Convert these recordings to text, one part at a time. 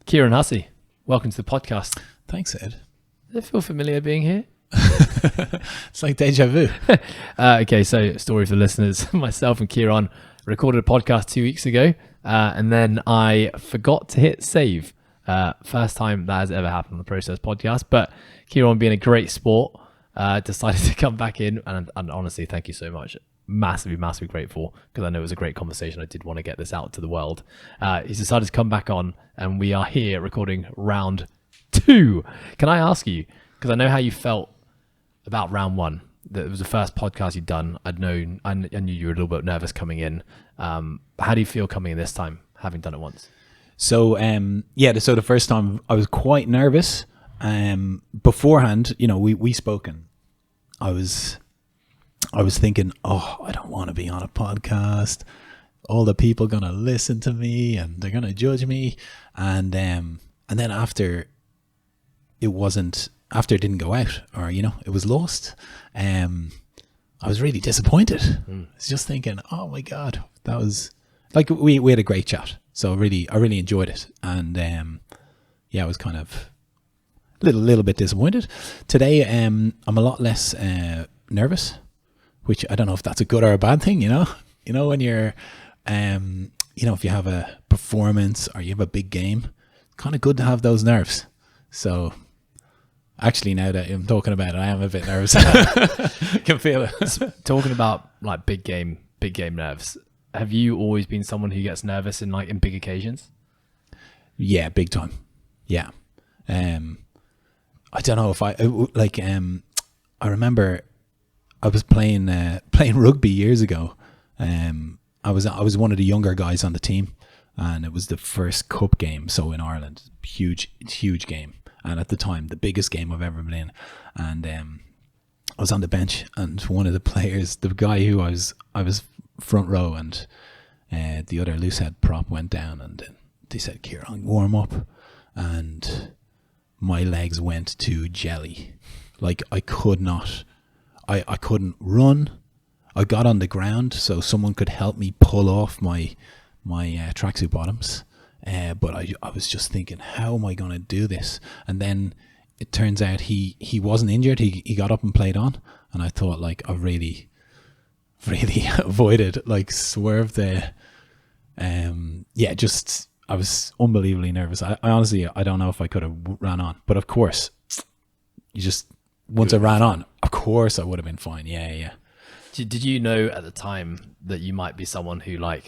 Ciaran Hussey, welcome to the podcast. Thanks, Ed. Does it feel familiar being here? It's like deja vu. Okay, so story for the listeners. Myself and Ciaran recorded a podcast 2 weeks ago, and then I forgot to hit save. First time that has ever happened on the Process podcast, but Ciaran, being a great sport, decided to come back in, and honestly, thank you so much. Massively grateful, because I know it was a great conversation. I did want to get this out to the world. He's decided to come back on, and we are here recording round 2. Can I ask you, because I know how you felt about round 1, that it was the first podcast you'd done. I knew you were a little bit nervous coming in. How do you feel coming in this time, having done it once? So so the first time I was quite nervous. Beforehand, we spoken. I was thinking, I don't want to be on a podcast. All the people are gonna listen to me and they're gonna judge me. And then after it didn't go out, or it was lost, I was really disappointed. I was just thinking, oh my God, that was like we had a great chat. So I really enjoyed it. And I was kind of a little bit disappointed. Today I'm a lot less nervous, which I don't know if that's a good or a bad thing, when you're, if you have a performance or you have a big game, kind of good to have those nerves. So actually, now that I'm talking about it, I am a bit nervous. I can feel it. Talking about like big game nerves, have you always been someone who gets nervous in big occasions? Yeah, big time. Yeah. I don't know if I remember I was playing rugby years ago. I was one of the younger guys on the team, and it was the first cup game. So in Ireland, huge game, and at the time the biggest game I've ever been in. And I was on the bench, and one of the players, the guy who I was front row, and the other loosehead prop went down, and they said, "Ciaran, warm up," and my legs went to jelly. Like I couldn't run. I got on the ground so someone could help me pull off my tracksuit bottoms. But I was just thinking, how am I going to do this? And then it turns out he wasn't injured. He got up and played on. And I thought, I really avoided, swerved the, I was unbelievably nervous. I honestly, I don't know if I could have ran on. But of course, once I ran on, of course I would have been fine. Yeah. Did you know at the time that you might be someone who, I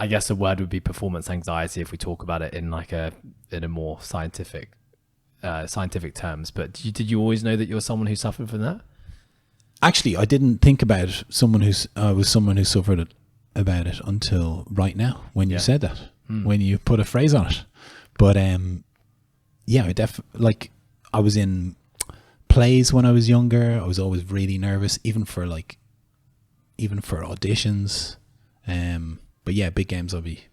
guess the word would be performance anxiety if we talk about it in a more scientific terms, but did you always know that you were someone who suffered from that? Actually, I didn't think about someone who suffered about it until right now, when you said that, when you put a phrase on it. But I was in plays when I was younger. I was always really nervous, even for auditions. But yeah, big games I'll be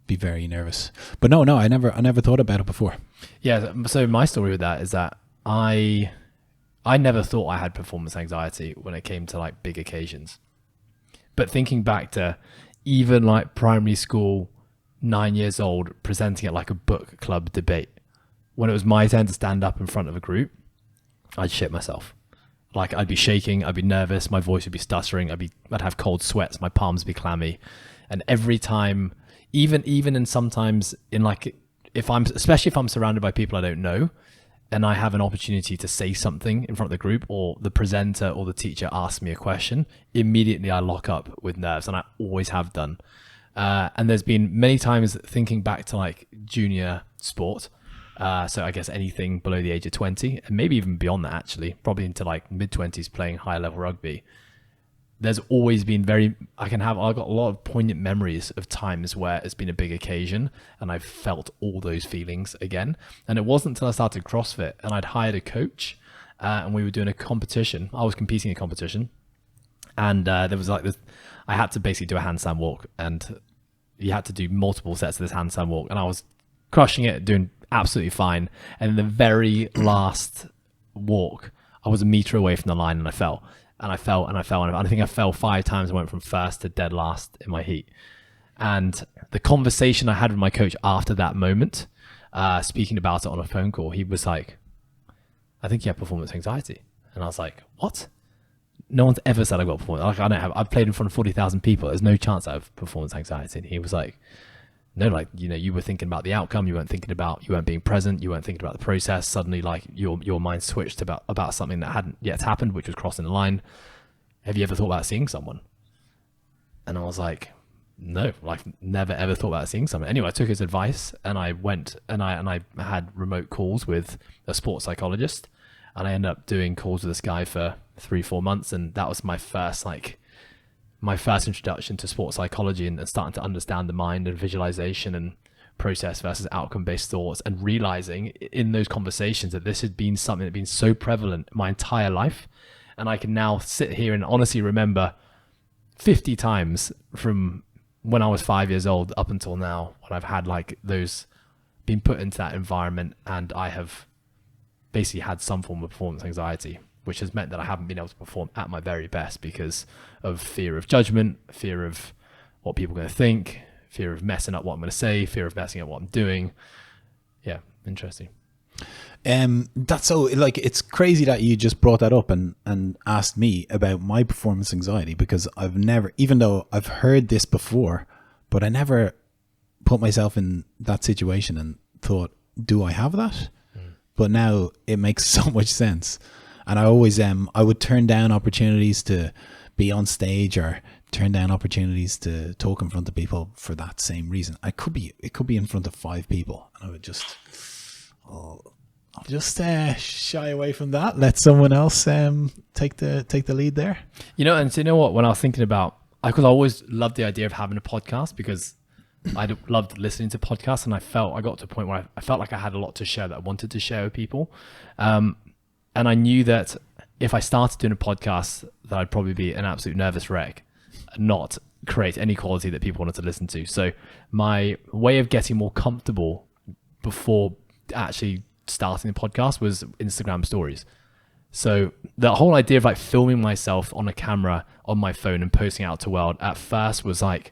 very nervous. But no, I never thought about it before. Yeah, so my story with that is that I never thought I had performance anxiety when it came to big occasions. But thinking back to even primary school, 9 years old, presenting at a book club debate, when it was my turn to stand up in front of a group, I'd shit myself. I'd be shaking, I'd be nervous, my voice would be stuttering, I'd have cold sweats, my palms would be clammy. And every time, even in sometimes in especially if I'm surrounded by people I don't know, and I have an opportunity to say something in front of the group, or the presenter or the teacher asks me a question, immediately I lock up with nerves, and I always have done. And there's been many times thinking back to junior sport, so I guess anything below the age of 20, and maybe even beyond that, actually, probably into mid-20s playing higher level rugby. There's always been I've got a lot of poignant memories of times where it's been a big occasion and I've felt all those feelings again. And it wasn't until I started CrossFit and I'd hired a coach, and we were doing a competition. I was competing in a competition, and there was this, I had to basically do a handstand walk, and you had to do multiple sets of this handstand walk, and I was crushing it, doing absolutely fine. And in the very last walk, I was a meter away from the line, and I fell. And I fell, and I think I fell 5 times. I went from first to dead last in my heat. And the conversation I had with my coach after that moment speaking about it on a phone call, he was like, I think you have performance anxiety. And I was like, what? No one's ever said I've got performance. Like, I don't have, I've played in front of 40,000 people. There's no chance I have performance anxiety. And he was like, no, like, you know, you were thinking about the outcome. You weren't being present. You weren't thinking about the process. Suddenly, like, your mind switched about something that hadn't yet happened, which was crossing the line. Have you ever thought about seeing someone? And I was like, no, like, never ever thought about seeing someone. Anyway, I took his advice and I went and I had remote calls with a sports psychologist, and I ended up doing calls with this guy for 3-4 months. And that was my first introduction to sports psychology and starting to understand the mind and visualization and process versus outcome-based thoughts, and realizing in those conversations that this had been something that had been so prevalent my entire life. And I can now sit here and honestly remember 50 times from when I was 5 years old up until now, when I've had like those, been put into that environment, and I have basically had some form of performance anxiety, which has meant that I haven't been able to perform at my very best because of fear of judgment, fear of what people are going to think, fear of messing up what I'm going to say, fear of messing up what I'm doing. Yeah, interesting. That's so, like, it's crazy that you just brought that up and asked me about my performance anxiety, because I've never, even though I've heard this before, but I never put myself in that situation and thought, do I have that? But now it makes so much sense. And I always I would turn down opportunities to be on stage or turn down opportunities to talk in front of people for that same reason. It could be in front of 5 people, and I would just, I'll just shy away from that. Let someone else take the lead there. You know, and so you know what? When I was thinking about, because I always loved the idea of having a podcast, because I loved listening to podcasts, and I got to a point where I felt like I had a lot to share that I wanted to share with people. And I knew that if I started doing a podcast, that I'd probably be an absolute nervous wreck and not create any quality that people wanted to listen to. So my way of getting more comfortable before actually starting the podcast was Instagram stories. So the whole idea of like filming myself on a camera on my phone and posting out to the world at first was like,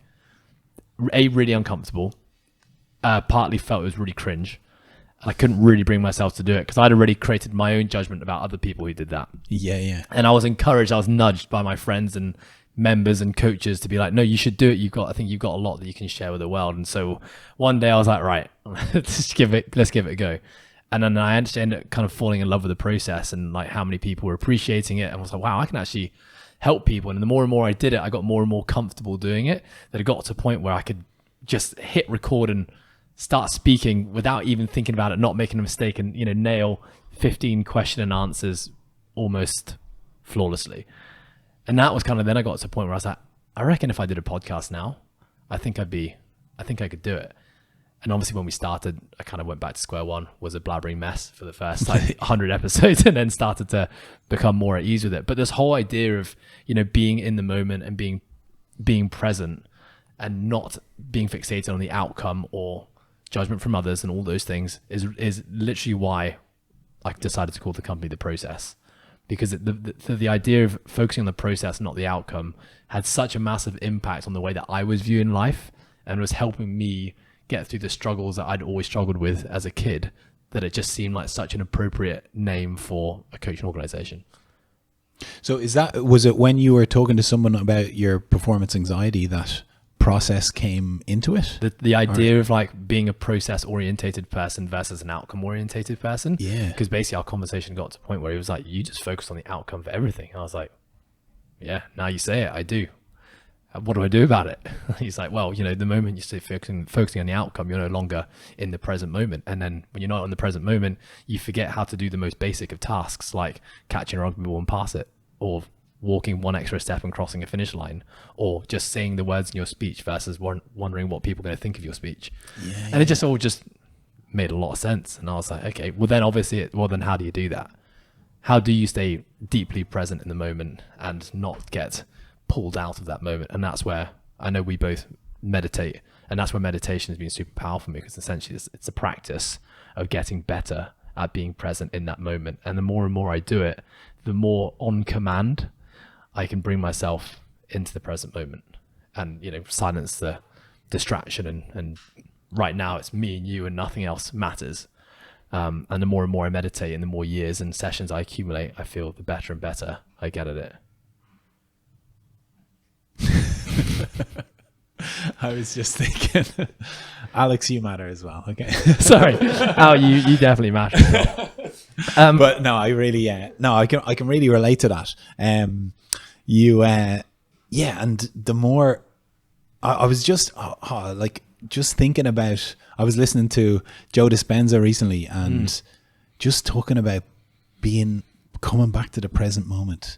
really uncomfortable. Partly felt it was really cringe. I couldn't really bring myself to do it because I'd already created my own judgment about other people who did that. Yeah. And I was encouraged, I was nudged by my friends and members and coaches to be like, no, you should do it. I think you've got a lot that you can share with the world. And so one day I was like, right, let's give it a go. And then I actually ended up kind of falling in love with the process and like how many people were appreciating it. And I was like, wow, I can actually help people. And the more and more I did it, I got more and more comfortable doing it, that it got to a point where I could just hit record and start speaking without even thinking about it, not making a mistake, and, you know, nail 15 question and answers almost flawlessly. And that was kind of, then I got to a point where I was like, I reckon if I did a podcast now, I think I could do it. And obviously when we started, I kind of went back to square one, was a blabbering mess for the first like 100 episodes, and then started to become more at ease with it. But this whole idea of, you know, being in the moment and being present and not being fixated on the outcome or judgment from others and all those things is literally why I decided to call the company The Process. Because the idea of focusing on the process, not the outcome, had such a massive impact on the way that I was viewing life, and was helping me get through the struggles that I'd always struggled with as a kid, that it just seemed like such an appropriate name for a coaching organization. So was it when you were talking to someone about your performance anxiety that process came into it? The idea of like being a process orientated person versus an outcome orientated person. Yeah. Because basically our conversation got to a point where he was like, you just focus on the outcome for everything. And I was like, yeah, now you say it, I do. What do I do about it? He's like, well, you know, the moment you stay focusing on the outcome, you're no longer in the present moment. And then when you're not in the present moment, you forget how to do the most basic of tasks, like catching a rugby ball and pass it, or walking one extra step and crossing a finish line, or just saying the words in your speech versus wondering what people are going to think of your speech. Yeah, and it just all just made a lot of sense. And I was like, okay, well then obviously, then how do you do that? How do you stay deeply present in the moment and not get pulled out of that moment? And that's where I know we both meditate, and that's where meditation has been super powerful for me, because essentially it's a practice of getting better at being present in that moment. And the more and more I do it, the more on command I can bring myself into the present moment and, you know, silence the distraction and right now it's me and you and nothing else matters. And the more and more I meditate and the more years and sessions I accumulate, I feel the better and better I get at it. I was just thinking, Alex, you matter as well. Okay. Sorry. Oh, you definitely matter as well. But no, I really, I can really relate to that. And the more I was just just thinking about, I was listening to Joe Dispenza recently and just talking about coming back to the present moment.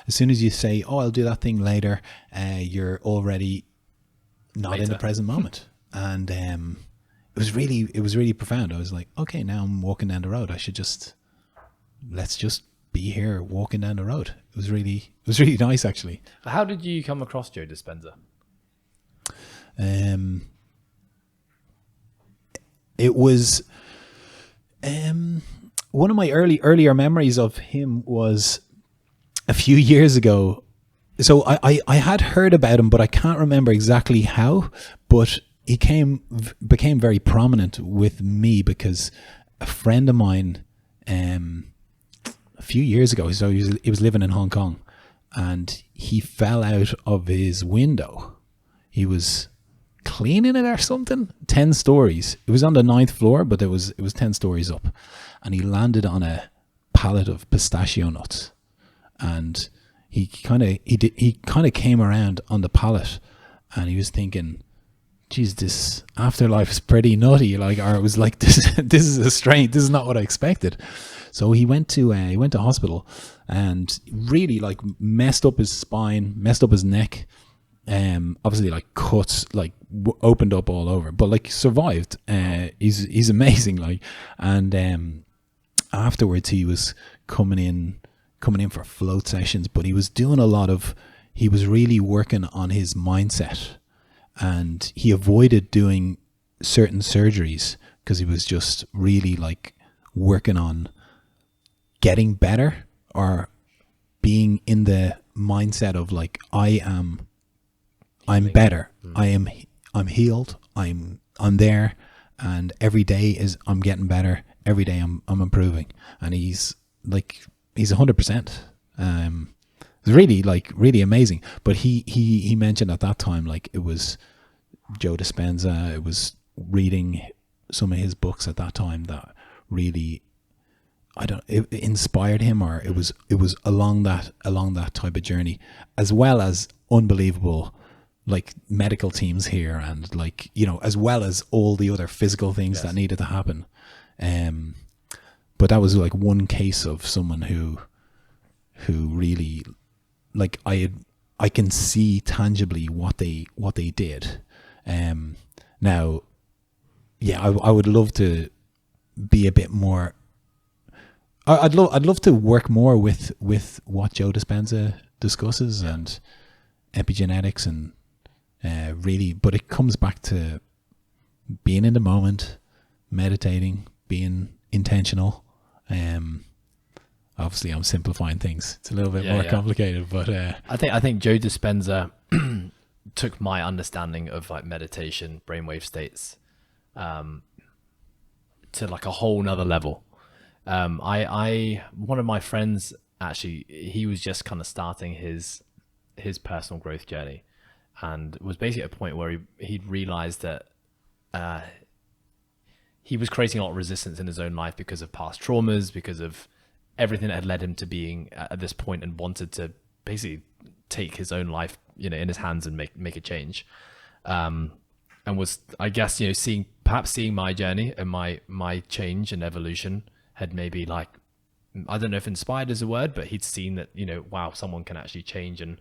As soon as you say, oh, I'll do that thing later, you're already not in the present moment. And it was really profound. I was like, okay, now I'm walking down the road. Let's just be here walking down the road. It was really nice, actually. How did you come across Joe Dispenza? It was one of my earlier memories of him was a few years ago. So I had heard about him, but I can't remember exactly how. But he became very prominent with me because a friend of mine, a few years ago, so he was living in Hong Kong, and he fell out of his window. He was cleaning it or something. 10 stories. It was on the 9th floor, but it was 10 stories up, and he landed on a pallet of pistachio nuts, and he kind of came around on the pallet, and he was thinking, geez, this afterlife is pretty nutty. Or it was like, this is a strange, this is not what I expected. So he went to hospital and really messed up his spine, messed up his neck. Obviously cuts opened up all over, but survived. He's amazing. And afterwards he was coming in for float sessions, but he was really working on his mindset, and he avoided doing certain surgeries because he was just really working on getting better or being in the mindset of I'm better. I'm healed. I'm there, and every day I'm getting better. Every day I'm improving, and he's 100%. It's really amazing. But he mentioned at that time it was Joe Dispenza. It was reading some of his books at that time that really it inspired him, or it was along that type of journey, as well as unbelievable medical teams here, and as well as all the other physical things that needed to happen. But that was one case of someone who really I can see tangibly what they did. Now, I would love to be a bit more. I'd love to work more with what Joe Dispenza discusses and epigenetics and really, but it comes back to being in the moment, meditating, being intentional. Obviously I'm simplifying things. It's a little bit more complicated, but I think Joe Dispenza took my understanding of meditation, brainwave states, to a whole nother level. One of my friends, actually, he was just kind of starting his personal growth journey, and was basically at a point where he'd realized that he was creating a lot of resistance in his own life because of past traumas, because of everything that had led him to being at this point, and wanted to basically take his own life, in his hands and make a change. And was, I guess, seeing my journey and my change and evolution had maybe I don't know if inspired is a word, but he'd seen that, wow, someone can actually change, and,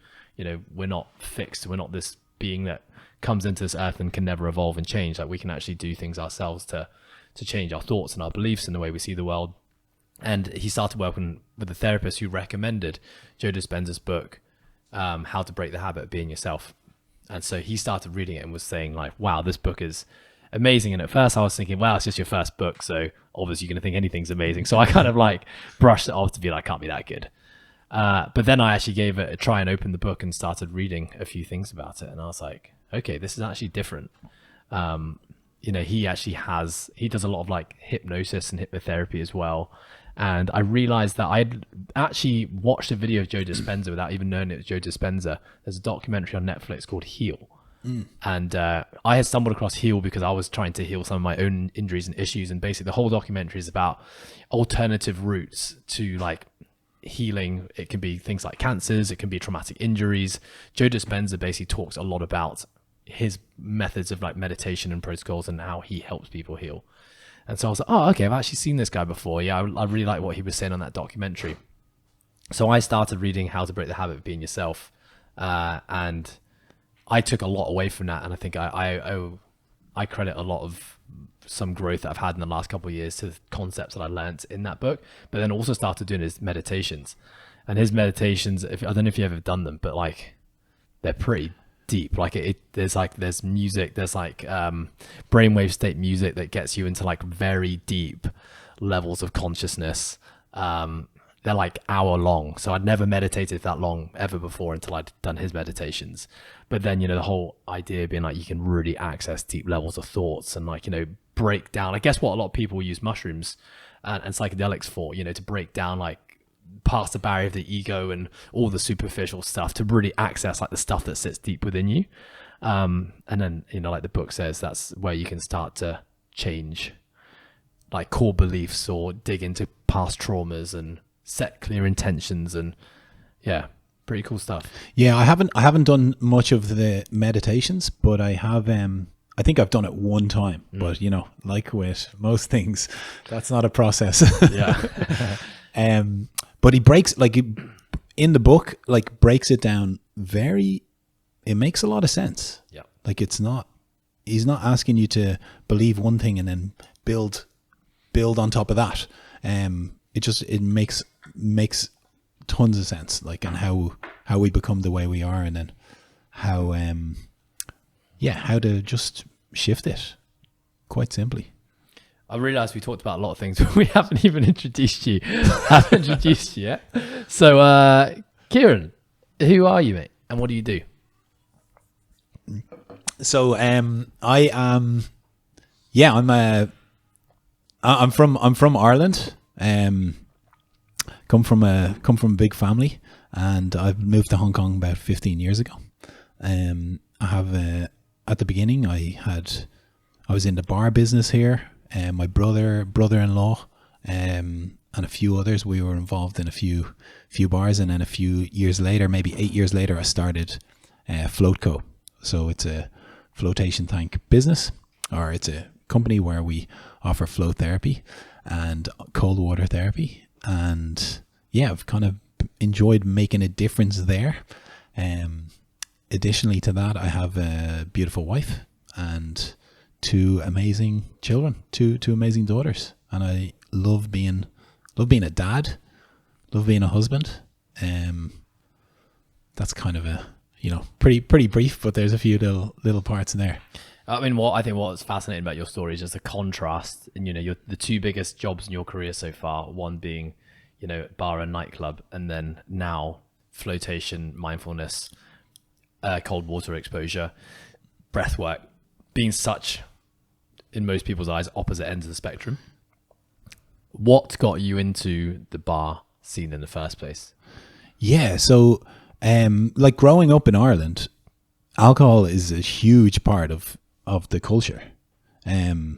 we're not fixed. We're not this being that comes into this earth and can never evolve and change. We can actually do things ourselves to change our thoughts and our beliefs and the way we see the world. And he started working with a therapist who recommended Joe Dispenza's book, How to Break the Habit of Being Yourself. And so he started reading it and was saying wow, this book is amazing. And at first I was thinking, wow, it's just your first book, so obviously you're going to think anything's amazing. So I kind of brushed it off to be can't be that good. But then I actually gave it a try and opened the book and started reading a few things about it. And I was like, okay, this is actually different. He does a lot of like hypnosis and hypnotherapy as well. And I realized that I'd actually watched a video of Joe Dispenza without even knowing it was Joe Dispenza. There's a documentary on Netflix called Heal. And I had stumbled across Heal because I was trying to heal some of my own injuries and issues. And basically the whole documentary is about alternative routes to like healing. It can be things like cancers. It can be traumatic injuries. Joe Dispenza basically talks a lot about his methods of like meditation and protocols and how he helps people heal. And so I was like, oh, okay, I've actually seen this guy before. Yeah, I really like what he was saying on that documentary. So I started reading How to Break the Habit of Being Yourself. And I took a lot away from that. And I think I credit a lot of some growth that I've had in the last couple of years to the concepts that I learned in that book, but then also started doing his meditations. And his meditations, I don't know if you've ever done them, but like they're pretty deep. Like there's music, there's like brainwave state music that gets you into like very deep levels of consciousness. They're like hour long, so I'd never meditated that long ever before until I'd done his meditations. But then the whole idea being like you can really access deep levels of thoughts and like break down, I guess, what a lot of people use mushrooms and psychedelics for, to break down like past the barrier of the ego and all the superficial stuff to really access like the stuff that sits deep within you. And then, like the book says, that's where you can start to change like core beliefs or dig into past traumas and set clear intentions. And yeah, pretty cool stuff. Yeah, I haven't done much of the meditations, but I have I think I've done it one time, but like with most things, that's not a process. Yeah. But he breaks, like in the book, like breaks it down it makes a lot of sense. Yeah. Like he's not asking you to believe one thing and then build on top of that. It makes tons of sense, like on how we become the way we are, and then how to just shift it quite simply. I realized we talked about a lot of things, but we haven't even introduced you. Haven't introduced you yet. So, Ciaran, who are you, mate? And what do you do? So, I am, I'm from Ireland. Come from a big family, and I've moved to Hong Kong about 15 years ago. I have at the beginning I was in the bar business here. My brother-in-law, and a few others, we were involved in a few bars, and then a few years later, maybe 8 years later, I started Floatco. So it's a flotation tank business, or it's a company where we offer float therapy and cold water therapy. And yeah, I've kind of enjoyed making a difference there. Additionally to that, I have a beautiful wife and two amazing children, two amazing daughters, and I love being a dad, love being a husband. That's kind of a pretty brief, but there's a few little parts in there. I mean, what's fascinating about your story is just the contrast, and the two biggest jobs in your career so far, one being bar and nightclub, and then now flotation, mindfulness, cold water exposure, breath work, being such, in most people's eyes, opposite ends of the spectrum. What got you into the bar scene in the first place? Yeah, so like growing up in Ireland, alcohol is a huge part of the culture. All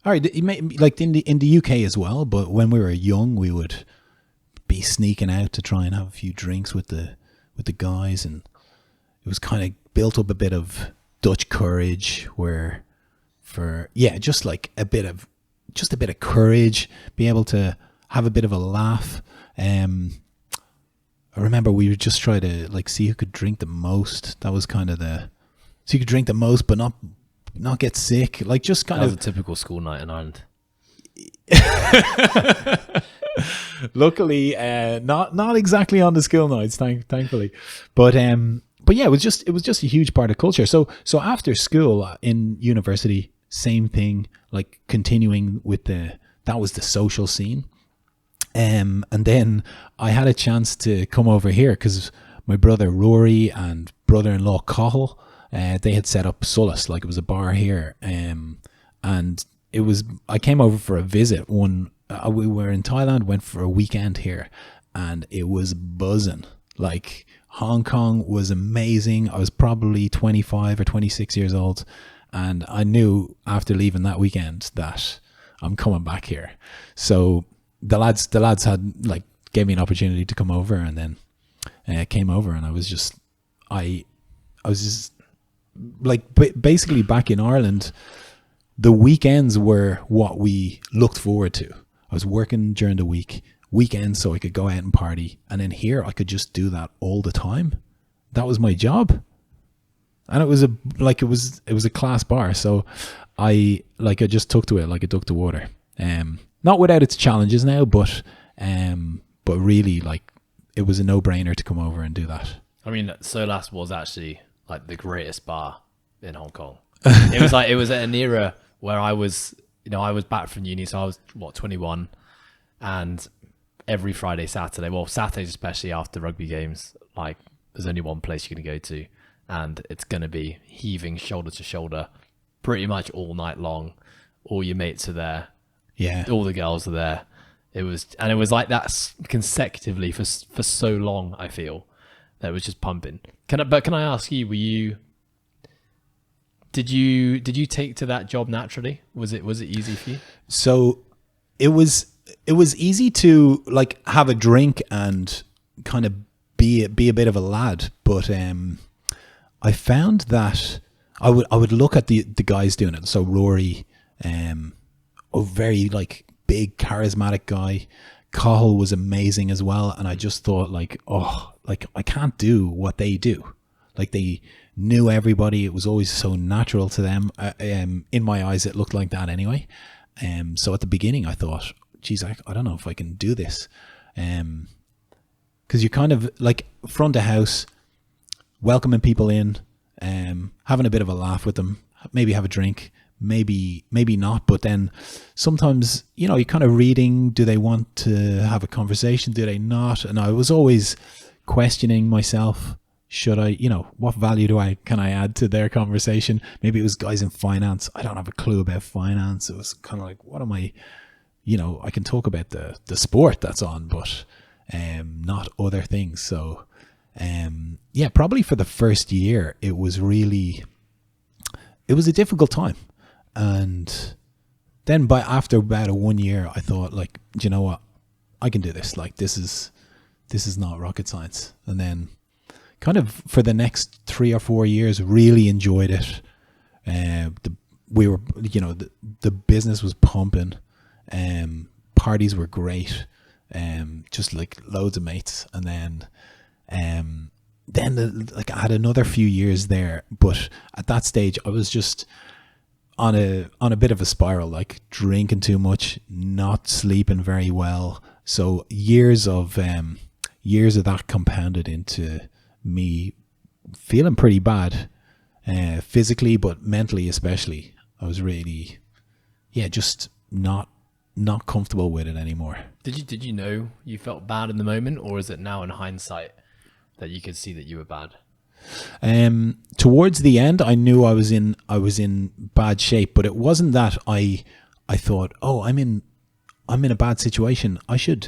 right, it may, like in the UK as well, but when we were young, we would be sneaking out to try and have a few drinks with the guys, and it was kind of built up a bit of Dutch courage, just a bit of courage, be able to have a bit of a laugh. I remember we would just try to like see who could drink the most. That was kind of so you could drink the most but not get sick. Like just kind of a typical school night in Ireland. Luckily, not exactly on the school nights, thankfully, but yeah, it was just a huge part of culture. So after school in university, same thing, like continuing with that was the social scene. And then I had a chance to come over here because my brother Rory and brother-in-law Cahill They had set up Solace, like it was a bar here, and it was. I came over for a visit. We were in Thailand, went for a weekend here, and it was buzzing. Like Hong Kong was amazing. I was probably 25 or 26 years old, and I knew after leaving that weekend that I'm coming back here. So the lads had like gave me an opportunity to come over, and then came over, and I was just like basically back in Ireland. The weekends were what we looked forward to. I was working during the weekends so I could go out and party, and then here I could just do that all the time. That was my job, and it was a class bar. So I just took to it like a duck to water. Not without its challenges now, but really like it was a no-brainer to come over and do that. I mean, Solas was actually like the greatest bar in Hong Kong. It was at an era where I was back from uni, so I was 21, and every Friday, Saturday, well, Saturdays especially after rugby games, like there's only one place you're gonna go to, and it's gonna be heaving shoulder to shoulder, pretty much all night long. All your mates are there, yeah. All the girls are there. It was like that consecutively for so long. I feel that it was just pumping. Can I ask you? Did you take to that job naturally? Was it easy for you? So it was easy to like have a drink and kind of be a bit of a lad, but I found that I would look at the guys doing it. So Rory, a very like big charismatic guy. Cahill was amazing as well, and I just thought like, oh, like I can't do what they do. Like they knew everybody. It was always so natural to them. In my eyes, it looked like that anyway. So at the beginning, I thought, geez, I don't know if I can do this. Because you're kind of like front of house, welcoming people in, having a bit of a laugh with them, maybe have a drink, maybe not. But then sometimes, you're kind of reading, do they want to have a conversation? Do they not? And I was always questioning myself. Should I, what value can I add to their conversation? Maybe it was guys in finance. I don't have a clue about finance. It was kind of like, what am I, I can talk about the sport that's on, but not other things. So, yeah, probably for the first year, it was a difficult time. And then after about 1 year, I thought like, do you know what? I can do this. Like, this is not rocket science. And then kind of for the next 3 or 4 years, really enjoyed it. The business was pumping. Parties were great. Just like loads of mates. And then I had another few years there, but at that stage I was just on a bit of a spiral, like drinking too much, not sleeping very well. So years of that compounded into me feeling pretty bad, physically, but mentally especially. I was really, just not comfortable with it anymore. Did you know you felt bad in the moment, or is it now in hindsight that you could see that you were bad? Towards the end, I knew I was in bad shape, but it wasn't that I thought, oh, I'm in a bad situation. I should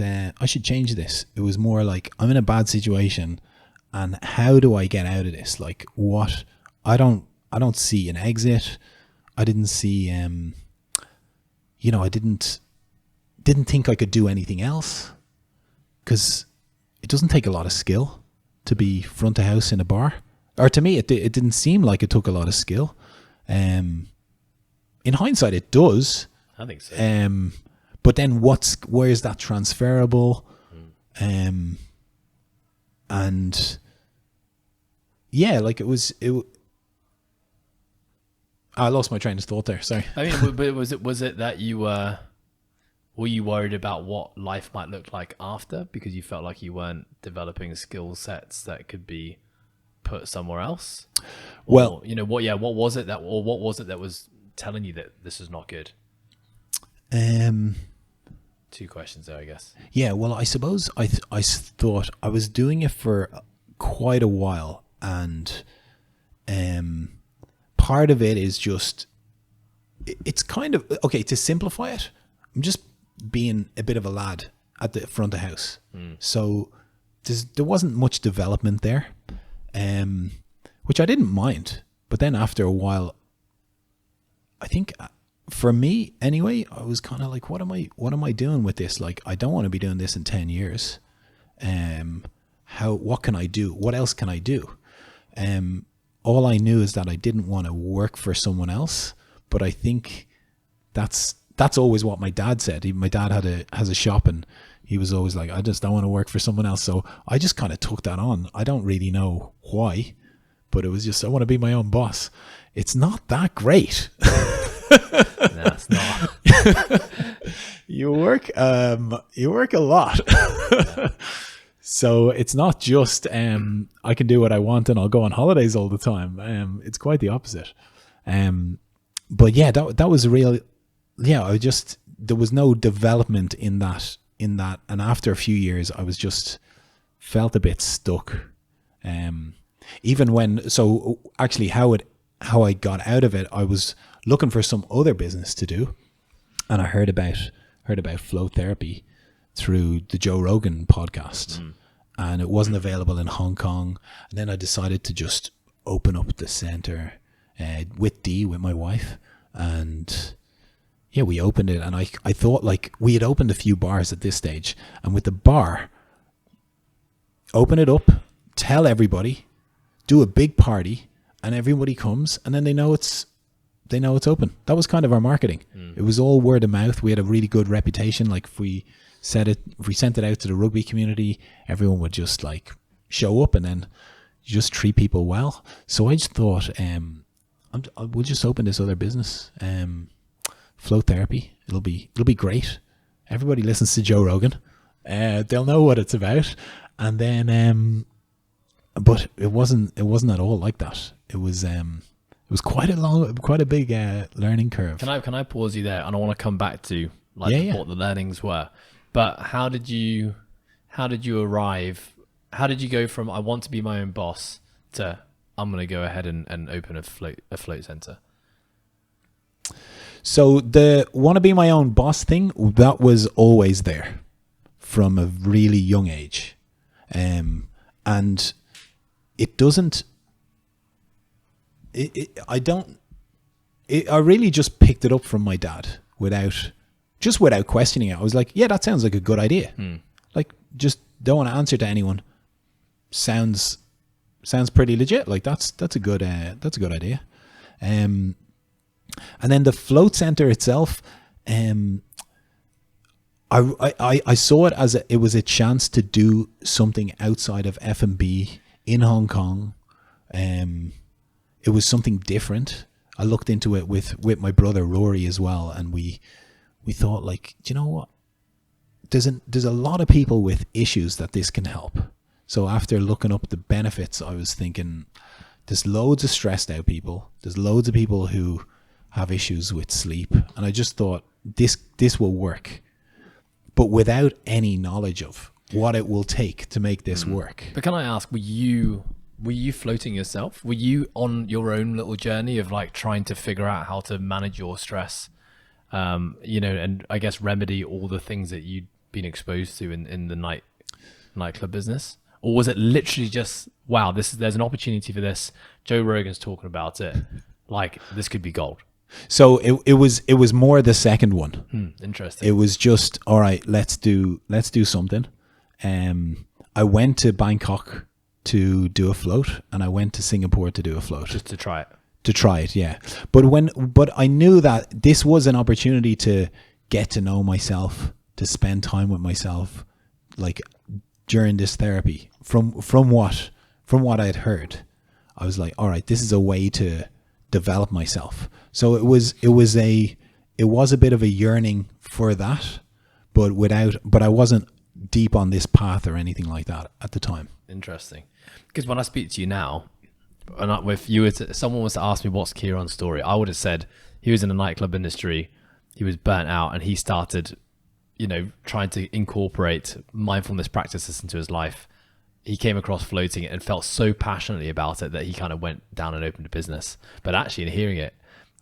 change this. It was more like, I'm in a bad situation, and how do I get out of this? Like, what? I don't see an exit. I didn't see, I didn't think I could do anything else, because it doesn't take a lot of skill to be front of house in a bar. Or to me, it didn't seem like it took a lot of skill. In hindsight, it does. I think so. But then where is that transferable? And yeah, like I lost my train of thought there. Sorry. I mean, but was it that you were you worried about what life might look like after, because you felt like you weren't developing skill sets that could be put somewhere else? Or, Well, what was it that was telling you that this is not good? Two questions there, I guess. Yeah, well, I suppose I thought I was doing it for quite a while, and part of it is just, it's kind of, okay, to simplify it, I'm just being a bit of a lad at the front of house. So there wasn't much development there, which I didn't mind. But then after a while, I think for me anyway, I was kind of like, what am I doing with this? Like, I don't want to be doing this in 10 years. What can I do? What else can I do? All I knew is that I didn't want to work for someone else, but I think that's always what my dad said. My dad has a shop, and he was always like, I just don't want to work for someone else. So I just kind of took that on. I don't really know why, but it was just, I want to be my own boss. It's not that great. No, it's not. You work a lot. So it's not just I can do what I want and I'll go on holidays all the time. It's quite the opposite. But yeah, that was real. Yeah, there was no development in that. And after a few years, I was just felt a bit stuck. Even when, so actually how I got out of it, I was looking for some other business to do, and I heard about flow therapy through the Joe Rogan podcast, and it wasn't available in Hong Kong. And then I decided to just open up the center with my wife, and yeah, we opened it. And I thought, like, we had opened a few bars at this stage, and with the bar, open it up, tell everybody, do a big party, and everybody comes, and then they know it's open. That was kind of our marketing. It was all word of mouth. We had a really good reputation. Like, if we sent it out to the rugby community, everyone would just like show up, and then you just treat people well. So I just thought, we'll just open this other business, flow therapy. It'll be great. Everybody listens to Joe Rogan. They'll know what it's about. And then, but it wasn't at all like that. It was quite a big learning curve. Can I pause you there? And I want to come back to what the learnings were. But how did you arrive? How did you go from I want to be my own boss to I'm going to go ahead and open a float center? So the want to be my own boss thing, that was always there from a really young age. And it doesn't, I really just picked it up from my dad without questioning it. I was like, yeah, that sounds like a good idea. Like, just don't want to answer to anyone. Sounds pretty legit. Like, that's a good idea. And then the float center itself, I saw it as it was a chance to do something outside of F&B in Hong Kong. It was something different. I looked into it with my brother Rory as well, and we thought, like, do you know what? There's a lot of people with issues that this can help. So after looking up the benefits, I was thinking, there's loads of stressed out people. There's loads of people who have issues with sleep, and I just thought this will work, but without any knowledge of what it will take to make this work. But can I ask, were you floating yourself? Were you on your own little journey of like trying to figure out how to manage your stress, and I guess remedy all the things that you'd been exposed to in the nightclub business? Or was it literally just, wow, there's an opportunity for this. Joe Rogan's talking about it. Like, this could be gold. So it was more the second one. Interesting. It was just, all right, let's do something. I went to Bangkok to do a float, and I went to Singapore to do a float. Just to try it. To try it, yeah. But I knew that this was an opportunity to get to know myself, to spend time with myself, like, during this therapy. From what I had heard, I was like, all right, this is a way to develop myself. So it was a bit of a yearning for that, but I wasn't deep on this path or anything like that at the time. Interesting. Because when I speak to you now, and if someone was to ask me what's Ciaran's story, I would have said he was in the nightclub industry, he was burnt out, and he started, trying to incorporate mindfulness practices into his life. he came across floating it and felt so passionately about it that he kind of went down and opened a business. But actually, in hearing it,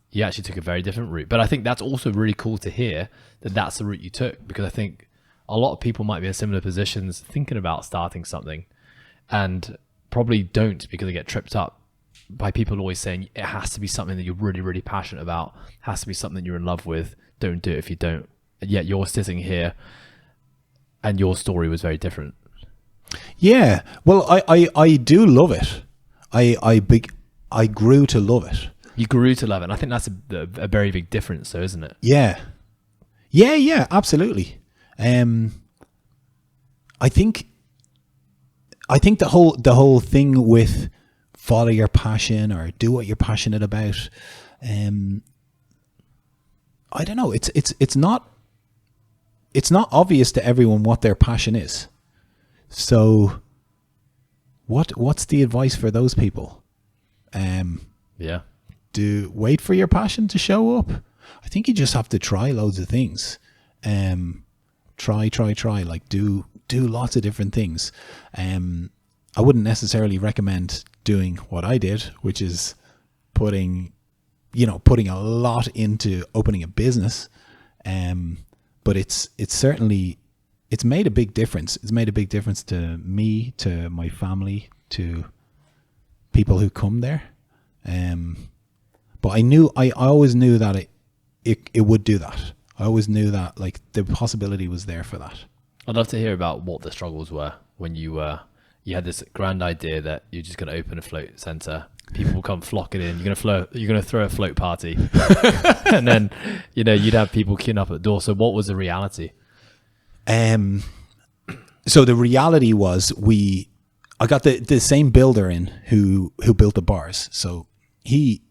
he actually took a very different route. But I think that's also really cool to hear that that's the route you took, because I think a lot of people might be in similar positions thinking about starting something and probably don't, because they get tripped up by people always saying it has to be something that you're really, really passionate about, has to be something you're in love with. Don't do it if you don't. And yet you're sitting here and your story was very different. Yeah. Well, I do love it. I grew to love it. You grew to love it. And I think that's a very big difference, though, isn't it? Yeah. Yeah, absolutely. I think the whole thing with follow your passion or do what you're passionate about, I don't know. It's not obvious to everyone what their passion is. So what's the advice for those people? Yeah. Do wait for your passion to show up. I think you just have to try loads of things. Try. Like do lots of different things. I wouldn't necessarily recommend doing what I did, which is putting a lot into opening a business. But it's certainly, it's made a big difference. It's made a big difference to me, to my family, to people who come there. But I always knew that it would do that. I always knew that, like, the possibility was there for that. I'd love to hear about what the struggles were when you had this grand idea that you're just going to open a float center. People will come flocking in. You're going to throw a float party, and then you'd have people queuing up at the door. So what was the reality? So the reality was I got the same builder in who built the bars. So he,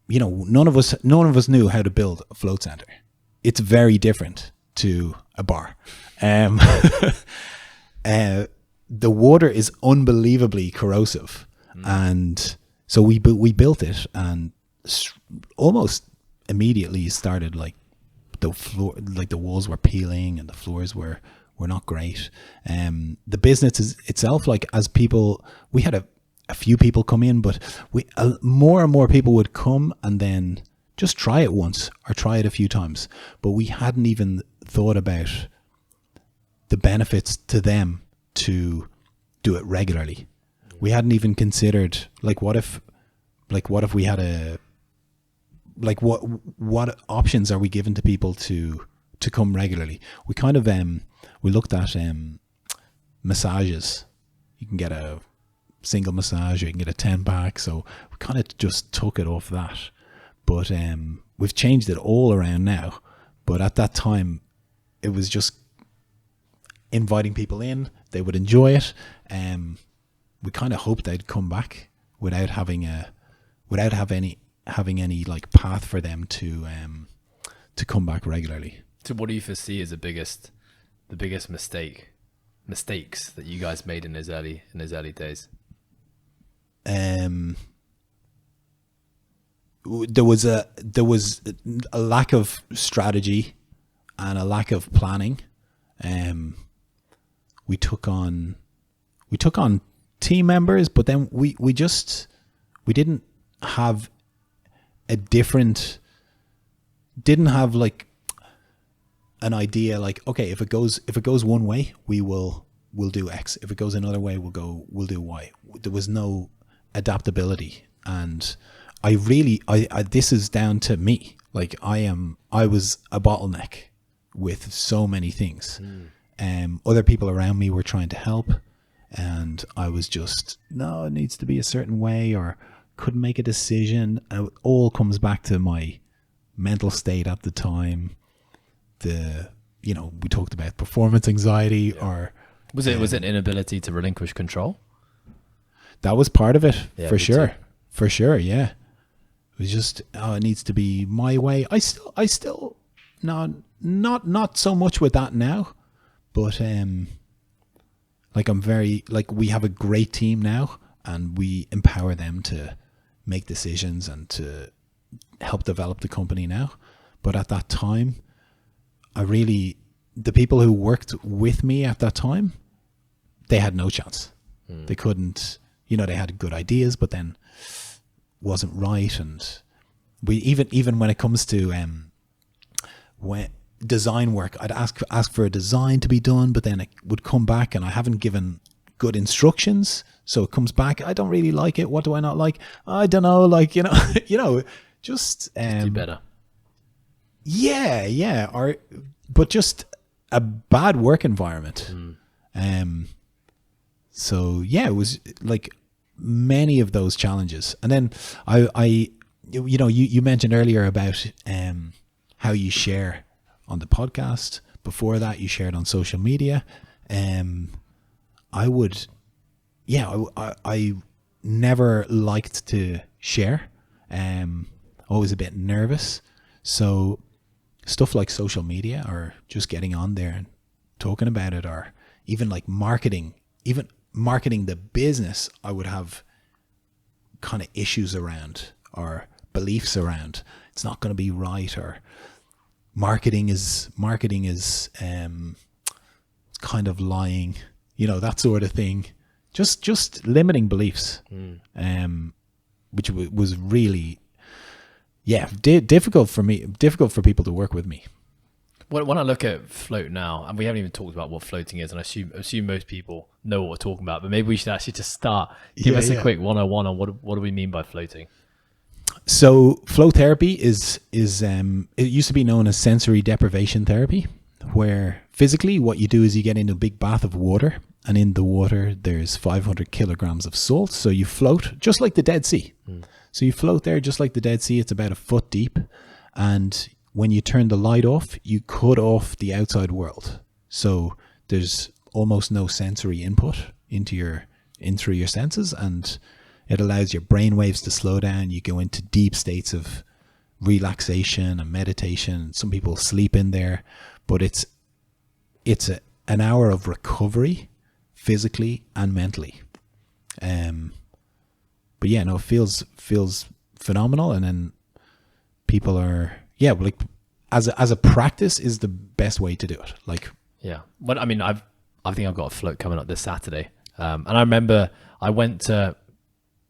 none of us knew how to build a float center. It's very different to a bar. The water is unbelievably corrosive, and so we built it, and almost immediately started, like, the floor, like the walls were peeling and the floors were not great. The business itself, like, as people, we had a few people come in, but more and more people would come and then just try it once or try it a few times, but we hadn't even thought about the benefits to them to do it regularly. We hadn't even considered, like, what if we had what options are we given to people to come regularly? We kind of we looked at massages. You can get a single massage, or you can get a 10-pack. So we kind of just took it off that. But we've changed it all around now. But at that time, it was just inviting people in. They would enjoy it. We kind of hoped they'd come back without having any like path for them to come back regularly. So what do you foresee as the biggest mistakes that you guys made in those early days? There was a lack of strategy and a lack of planning. We took on team members, but then we didn't have like an idea, like, okay, if it goes one way, we'll do X. If it goes another way, we'll do Y. There was no adaptability, and I this is down to me. Like, I was a bottleneck with so many things. Other people around me were trying to help, and I was just, no, it needs to be a certain way, or couldn't make a decision. And it all comes back to my mental state at the time. We talked about performance anxiety, or was it an inability to relinquish control? That was part of it, Yeah, for sure. too. For sure, yeah. It was just, it needs to be my way. I still, no, not so much with that now, but like, I'm very, like, we have a great team now, and we empower them to make decisions and to help develop the company now. But at that time, the people who worked with me at that time, they had no chance. They couldn't, they had good ideas, but then wasn't right. And we even when it comes to when design work, I'd ask for a design to be done, but then it would come back and I haven't given good instructions, so it comes back, I don't really like it. What do I not like? I don't know, like, just do better. Yeah, but just a bad work environment. So yeah, it was like many of those challenges. And then you mentioned earlier about how you share on the podcast. Before that, you shared on social media. I never liked to share. Always a bit nervous. So stuff like social media, or just getting on there and talking about it, or even like marketing the business, I would have kind of issues around, or beliefs around. It's not going to be right, or marketing is kind of lying, that sort of thing. Just limiting beliefs, which was really, difficult for people to work with me. When I look at float now, and we haven't even talked about what floating is, and I assume most people know what we're talking about, but maybe we should actually just start. Give us a quick 101 on what do we mean by floating? So flow therapy is it used to be known as sensory deprivation therapy, where physically what you do is you get into a big bath of water, and in the water there's 500 kilograms of salt. So you float just like the Dead Sea. So you float there just like the Dead Sea. It's about a foot deep, and when you turn the light off, you cut off the outside world. So there's almost no sensory input in through your senses, and it allows your brain waves to slow down. You go into deep states of relaxation and meditation. Some people sleep in there, but it's an hour of recovery, physically and mentally. But yeah, no, it feels phenomenal. And then people are, as a practice is the best way to do it. Like, yeah. But I mean, I think I've got a float coming up this Saturday. And I remember I went to,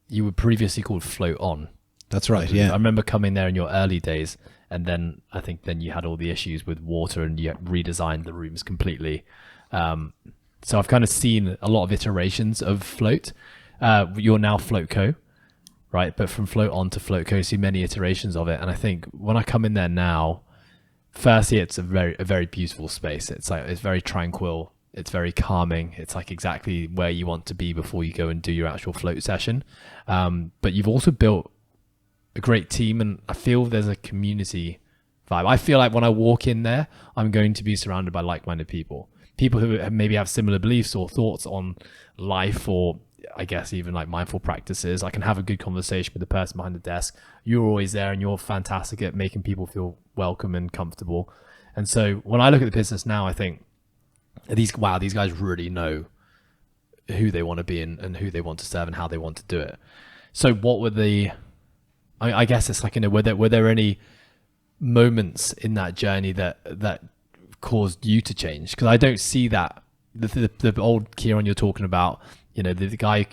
you were previously called Float On. That's right. Yeah. I remember coming there in your early days, and then I think you had all the issues with water, and you redesigned the rooms completely. So I've kind of seen a lot of iterations of Float. You're now Float Co, right? But from Float On to Float Co, see many iterations of it. And I think when I come in there now, firstly, it's a very beautiful space. It's very tranquil. It's very calming. It's like exactly where you want to be before you go and do your actual float session. But you've also built a great team, and I feel there's a community vibe. I feel like when I walk in there, I'm going to be surrounded by like-minded people who maybe have similar beliefs or thoughts on life, or I guess even like mindful practices. I can have a good conversation with the person behind the desk. You're always there, and you're fantastic at making people feel welcome and comfortable. And so when I look at the business now, I think these guys really know who they want to be and who they want to serve and how they want to do it. So what were I guess it's like, were there any moments in that journey that caused you to change? Because I don't see that the old Ciaran you're talking about, the guy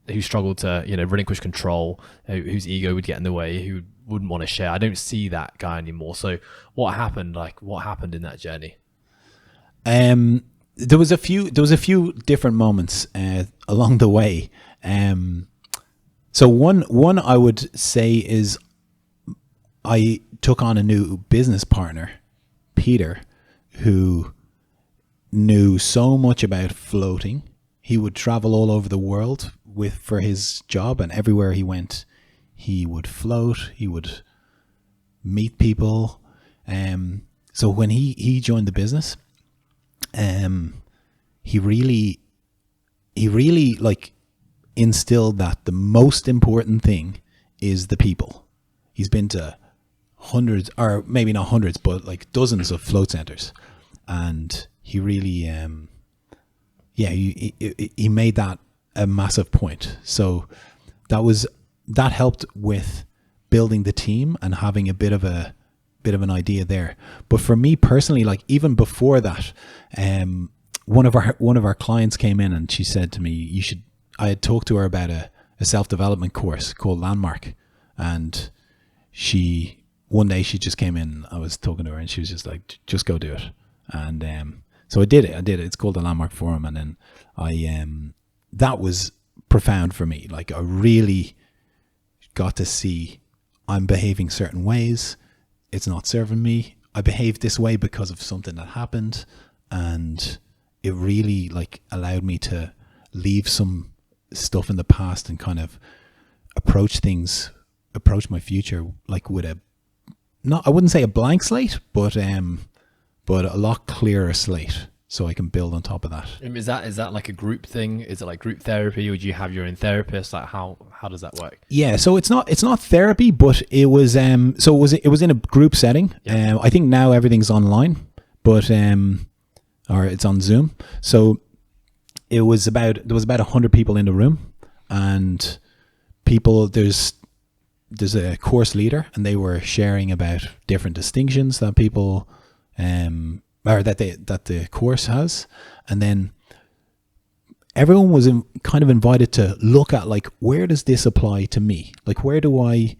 who struggled to relinquish control, whose ego would get in the way, who wouldn't want to share. I don't see that guy anymore. So what happened in that journey? There was a few different moments along the way. So one I would say is I took on a new business partner, Peter, who knew so much about floating. He would travel all over the world for his job, and everywhere he went, he would float. He would meet people. So when he joined the business, he really like instilled that the most important thing is the people. He's been to hundreds, or maybe not hundreds, but like dozens of float centers, and he really he made that a massive point. So that helped with building the team and having a bit of an idea there. But for me personally, like even before that, one of our clients came in and she said to me, I had talked to her about a self-development course called Landmark, and one day she just came in. I was talking to her and she was just like, just go do it. And so I did it. It's called the Landmark Forum. And then that was profound for me. Like, I really got to see I'm behaving certain ways. It's not serving me. I behaved this way because of something that happened. And it really like allowed me to leave some stuff in the past and kind of approach my future like with I wouldn't say a blank slate, but a lot clearer slate, so I can build on top of that. Is that like a group thing? Is it like group therapy, or do you have your own therapist? Like how does that work? Yeah, so it's not therapy, but it was it was in a group setting. Yeah. I think now everything's online, but or it's on Zoom. So there was about 100 people in the room, and there's a course leader, and they were sharing about different distinctions that people or that the course has, and then everyone was kind of invited to look at like, where does this apply to me? Like, where do I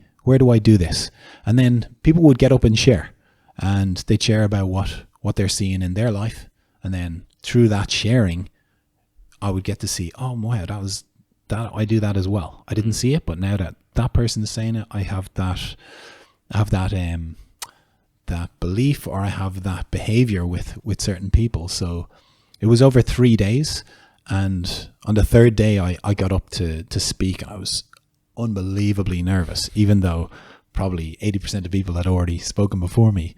do this? And then people would get up and share, and they'd share about what they're seeing in their life, and then through that sharing, I would get to see, oh wow, that I do that as well. I didn't see it, but now that person is saying it, I have that belief, or I have that behavior with certain people. So it was over 3 days, and on the third day I got up to speak. I was unbelievably nervous, even though probably 80% of people had already spoken before me.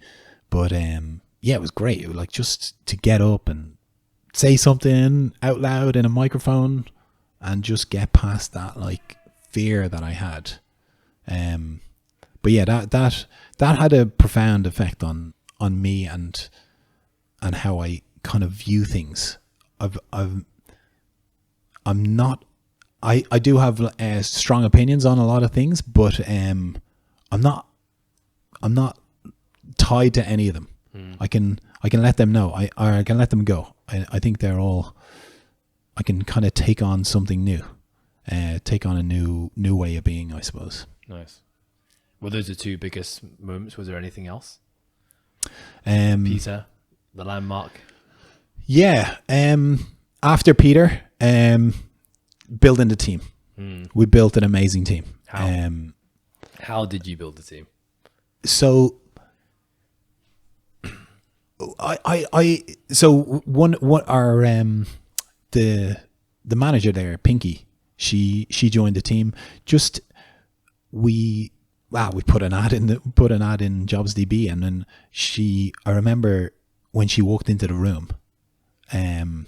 But yeah, it was great. It was like just to get up and say something out loud in a microphone and just get past that like fear that I had. But yeah, that had a profound effect on me and how I kind of view things. I do have strong opinions on a lot of things, but I'm not tied to any of them. I can let them know. I can let them go. I think they're all. I can kind of take on something new, take on a new way of being, I suppose. Nice. Well, those are two biggest moments. Was there anything else? Peter, the Landmark. Yeah. After Peter, building the team. We built an amazing team. How did you build the team? So the manager there, Pinky, she joined the team. We put an ad in JobsDB, and then I remember when she walked into the room, and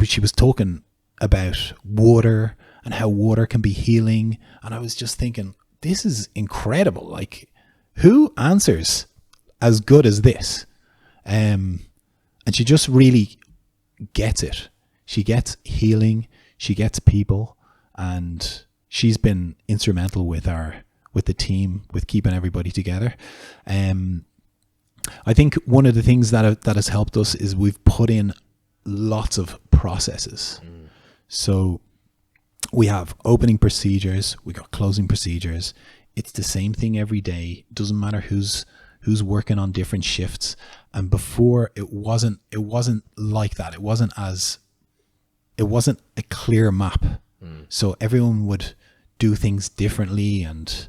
she was talking about water and how water can be healing, and I was just thinking, this is incredible. Like, who answers as good as this? And she just really gets it. She gets healing, she gets people, and she's been instrumental with the team, with keeping everybody together. I think one of the things that has helped us is we've put in lots of processes. So we have opening procedures, we got closing procedures. It's the same thing every day. Doesn't matter who's working on different shifts. And before, it wasn't like that. It wasn't a clear map. So everyone would do things differently, and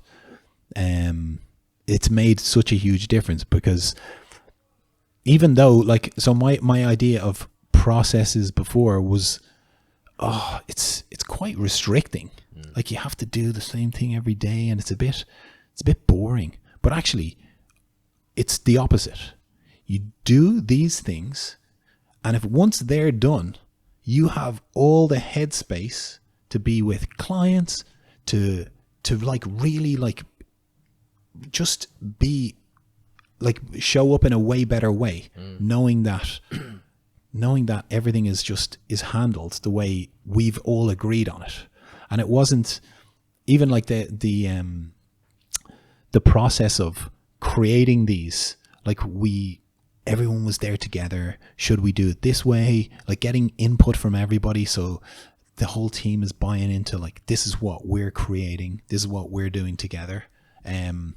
it's made such a huge difference, because even though, like, so my idea of processes before was, it's quite restricting. Like, you have to do the same thing every day, and it's a bit boring. But actually, it's the opposite. You do these things, and if once they're done, you have all the headspace to be with clients, to like really like just be like, show up in a way better way, knowing that everything is handled the way we've all agreed on it. And it wasn't even like the process of creating these, like, we everyone was there together. Should we do it this way? Like getting input from everybody. So the whole team is buying into like, this is what we're creating. This is what we're doing together. And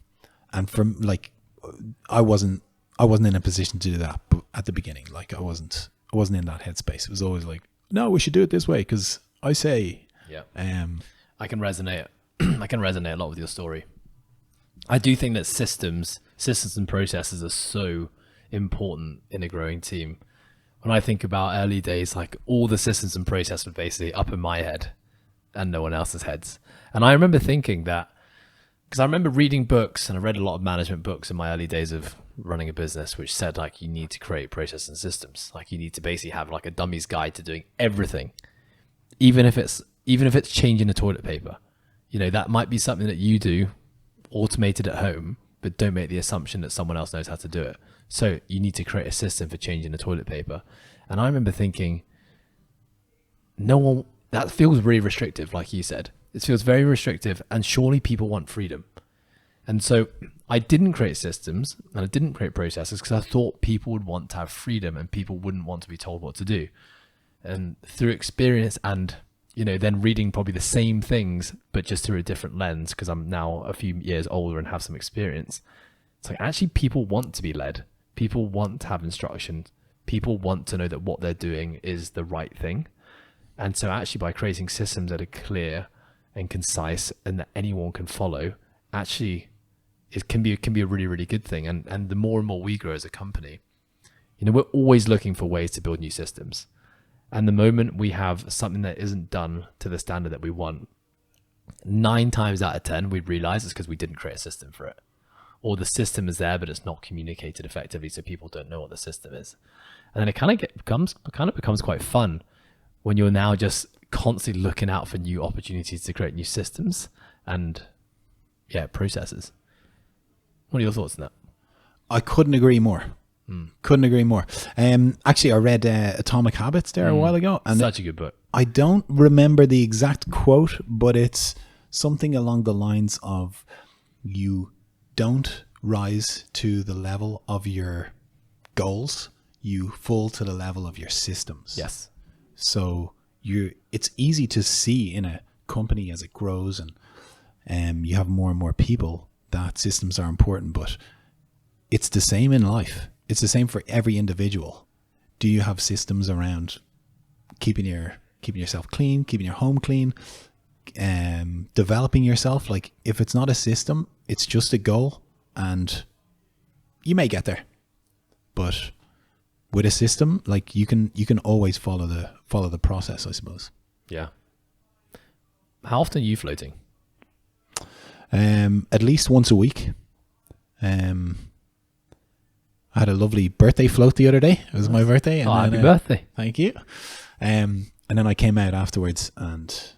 from like, I wasn't in a position to do that at the beginning. Like I wasn't in that headspace. It was always like, no, we should do it this way. 'Cause I say, yeah, I can resonate. I can resonate a lot with your story. I do think that systems and processes are so important in a growing team. When I think about early days, like all the systems and processes were basically up in my head and no one else's heads. And I remember thinking that, because I remember reading books, and I read a lot of management books in my early days of running a business, which said like you need to create processes and systems. Like you need to basically have like a dummy's guide to doing everything, even if it's changing the toilet paper. You know, that might be something that you do automated at home, but don't make the assumption that someone else knows how to do it. So you need to create a system for changing the toilet paper. And I remember thinking, that feels really restrictive, like you said. It feels very restrictive, and surely people want freedom. And so I didn't create systems and I didn't create processes because I thought people would want to have freedom and people wouldn't want to be told what to do. And through experience and, you know, then reading probably the same things, but just through a different lens, because I'm now a few years older and have some experience. It's like, actually people want to be led. People want to have instruction. People want to know that what they're doing is the right thing. And so actually by creating systems that are clear and concise and that anyone can follow, actually it can be a really, really good thing. And the more and more we grow as a company, you know, we're always looking for ways to build new systems. And the moment we have something that isn't done to the standard that we want, 9 times out of 10, we realize it's because we didn't create a system for it. Or the system is there, but it's not communicated effectively, so people don't know what the system is. And then it kind of becomes quite fun when you're now just constantly looking out for new opportunities to create new systems and processes. What are your thoughts on that? I couldn't agree more. Couldn't agree more. Actually, I read Atomic Habits there a while ago. And such a good book. I don't remember the exact quote, but it's something along the lines of, you don't rise to the level of your goals, you fall to the level of your systems. Yes. So it's easy to see in a company as it grows and you have more and more people that systems are important, but it's the same in life. It's the same for every individual. Do you have systems around keeping yourself clean, keeping your home clean, developing yourself? Like if it's not a system, it's just a goal, and you may get there, but with a system, like you can always follow the process, I suppose. Yeah. How often are you floating? At least once a week. I had a lovely birthday float the other day. It was my birthday. And happy birthday. Thank you. And then I came out afterwards and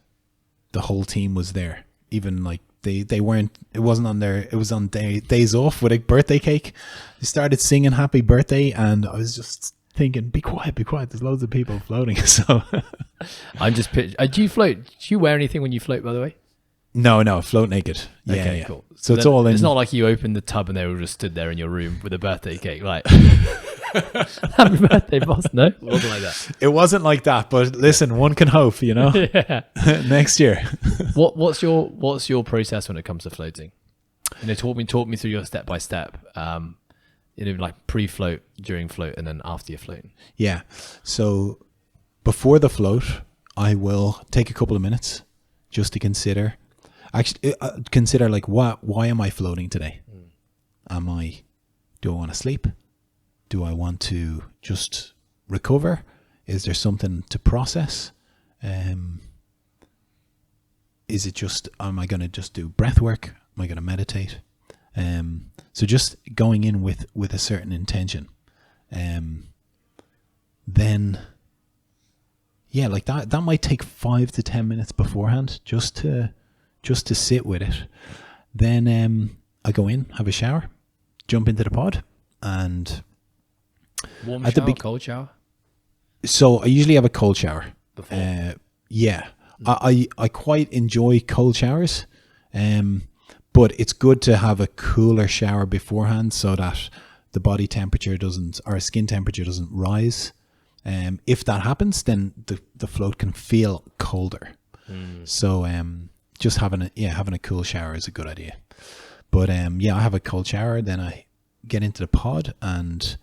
the whole team was there. Even like they weren't, it was on days off with a birthday cake. They started singing happy birthday and I was just thinking, be quiet. There's loads of people floating. So I'm just picturing, do you float? Do you wear anything when you float, by the way? No, float naked. Yeah, okay, yeah. Cool. So it's all in. It's not like you opened the tub and they were just stood there in your room with a birthday cake, like happy birthday, boss. No, it wasn't like that. It wasn't like that, but listen, one can hope, you know. Yeah. Next year. What's your process when it comes to floating? You know, talk me through your step by step. You know, like pre-float, during float, and then after you're floating. Yeah. So before the float, I will take a couple of minutes just to consider. Actually, consider like why am I floating today? Do I want to sleep? Do I want to just recover? Is there something to process? Is it just, am I going to just do breath work? Am I going to meditate? So just going in with a certain intention. Then, yeah, like that might take 5 to 10 minutes beforehand just to sit with it. Then I go in, have a shower, jump into the pod, and warm shower, cold shower. So I usually have a cold shower. Before. Yeah, I quite enjoy cold showers, but it's good to have a cooler shower beforehand so that the body temperature doesn't, or skin temperature doesn't rise. If that happens, then the float can feel colder. So just having a cool shower is a good idea. But I have a cold shower, then I get into the pod, and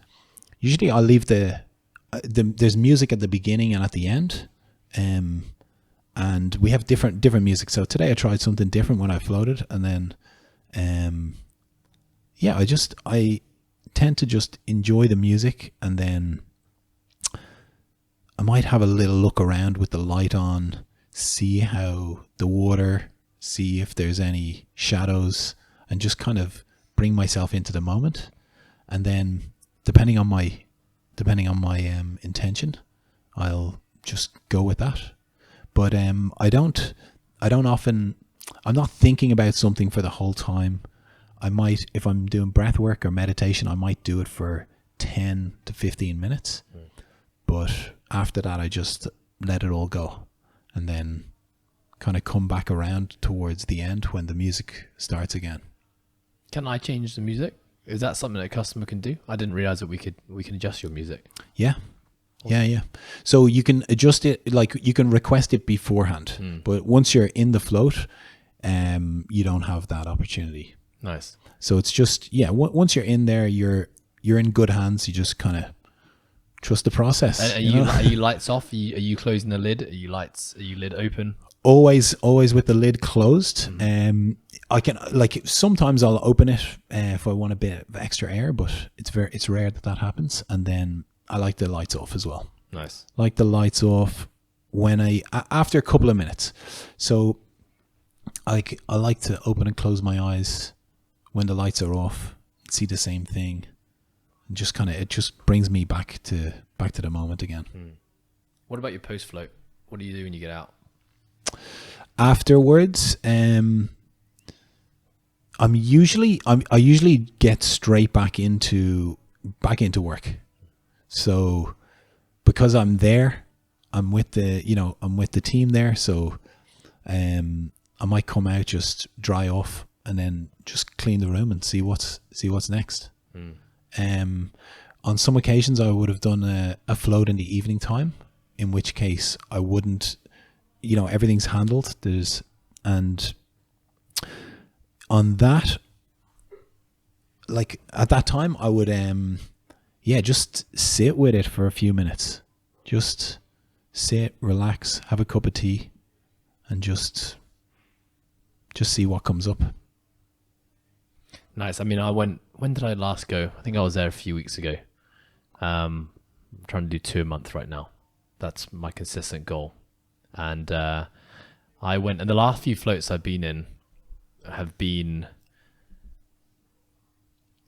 usually I'll leave there's music at the beginning and at the end. And we have different music. So today I tried something different when I floated, and then I tend to just enjoy the music, and then I might have a little look around with the light on, see how the water, see if there's any shadows, and just kind of bring myself into the moment. And then depending on my intention, I'll just go with that. But I'm not thinking about something for the whole time. I might, if I'm doing breath work or meditation, I might do it for 10 to 15 minutes. But after that, I just let it all go, and then kind of come back around towards the end when the music starts again. Can I change the music? Is that something that a customer can do? I didn't realize that we can adjust your music. Yeah. Yeah. So you can adjust it, like you can request it beforehand, but once you're in the float, you don't have that opportunity. Nice. So it's just, once you're in there, you're in good hands. You just kind of trust the process. Are you lights off? Are you closing the lid? Are you lid open? Always with the lid closed. I can, like, sometimes I'll open it if I want a bit of extra air, but it's rare that happens. And then I like the lights off as well. Nice. Like the lights off after a couple of minutes. So I like to open and close my eyes when the lights are off, see the same thing, and just it just brings me back to the moment again. What about your post float? What do you do when you get out? Afterwards, I usually get straight back into work. So because I'm there, I'm with the team there. So I might come out, just dry off, and then just clean the room and see what's next. On some occasions, I would have done a float in the evening time, in which case I wouldn't, everything's handled. And on that, like at that time, I would just sit with it for a few minutes. Just sit, relax, have a cup of tea, and just see what comes up. Nice. I mean, when did I last go? I think I was there a few weeks ago. I'm trying to do 2 a month right now. That's my consistent goal. And I went, and the last few floats I've been in have been,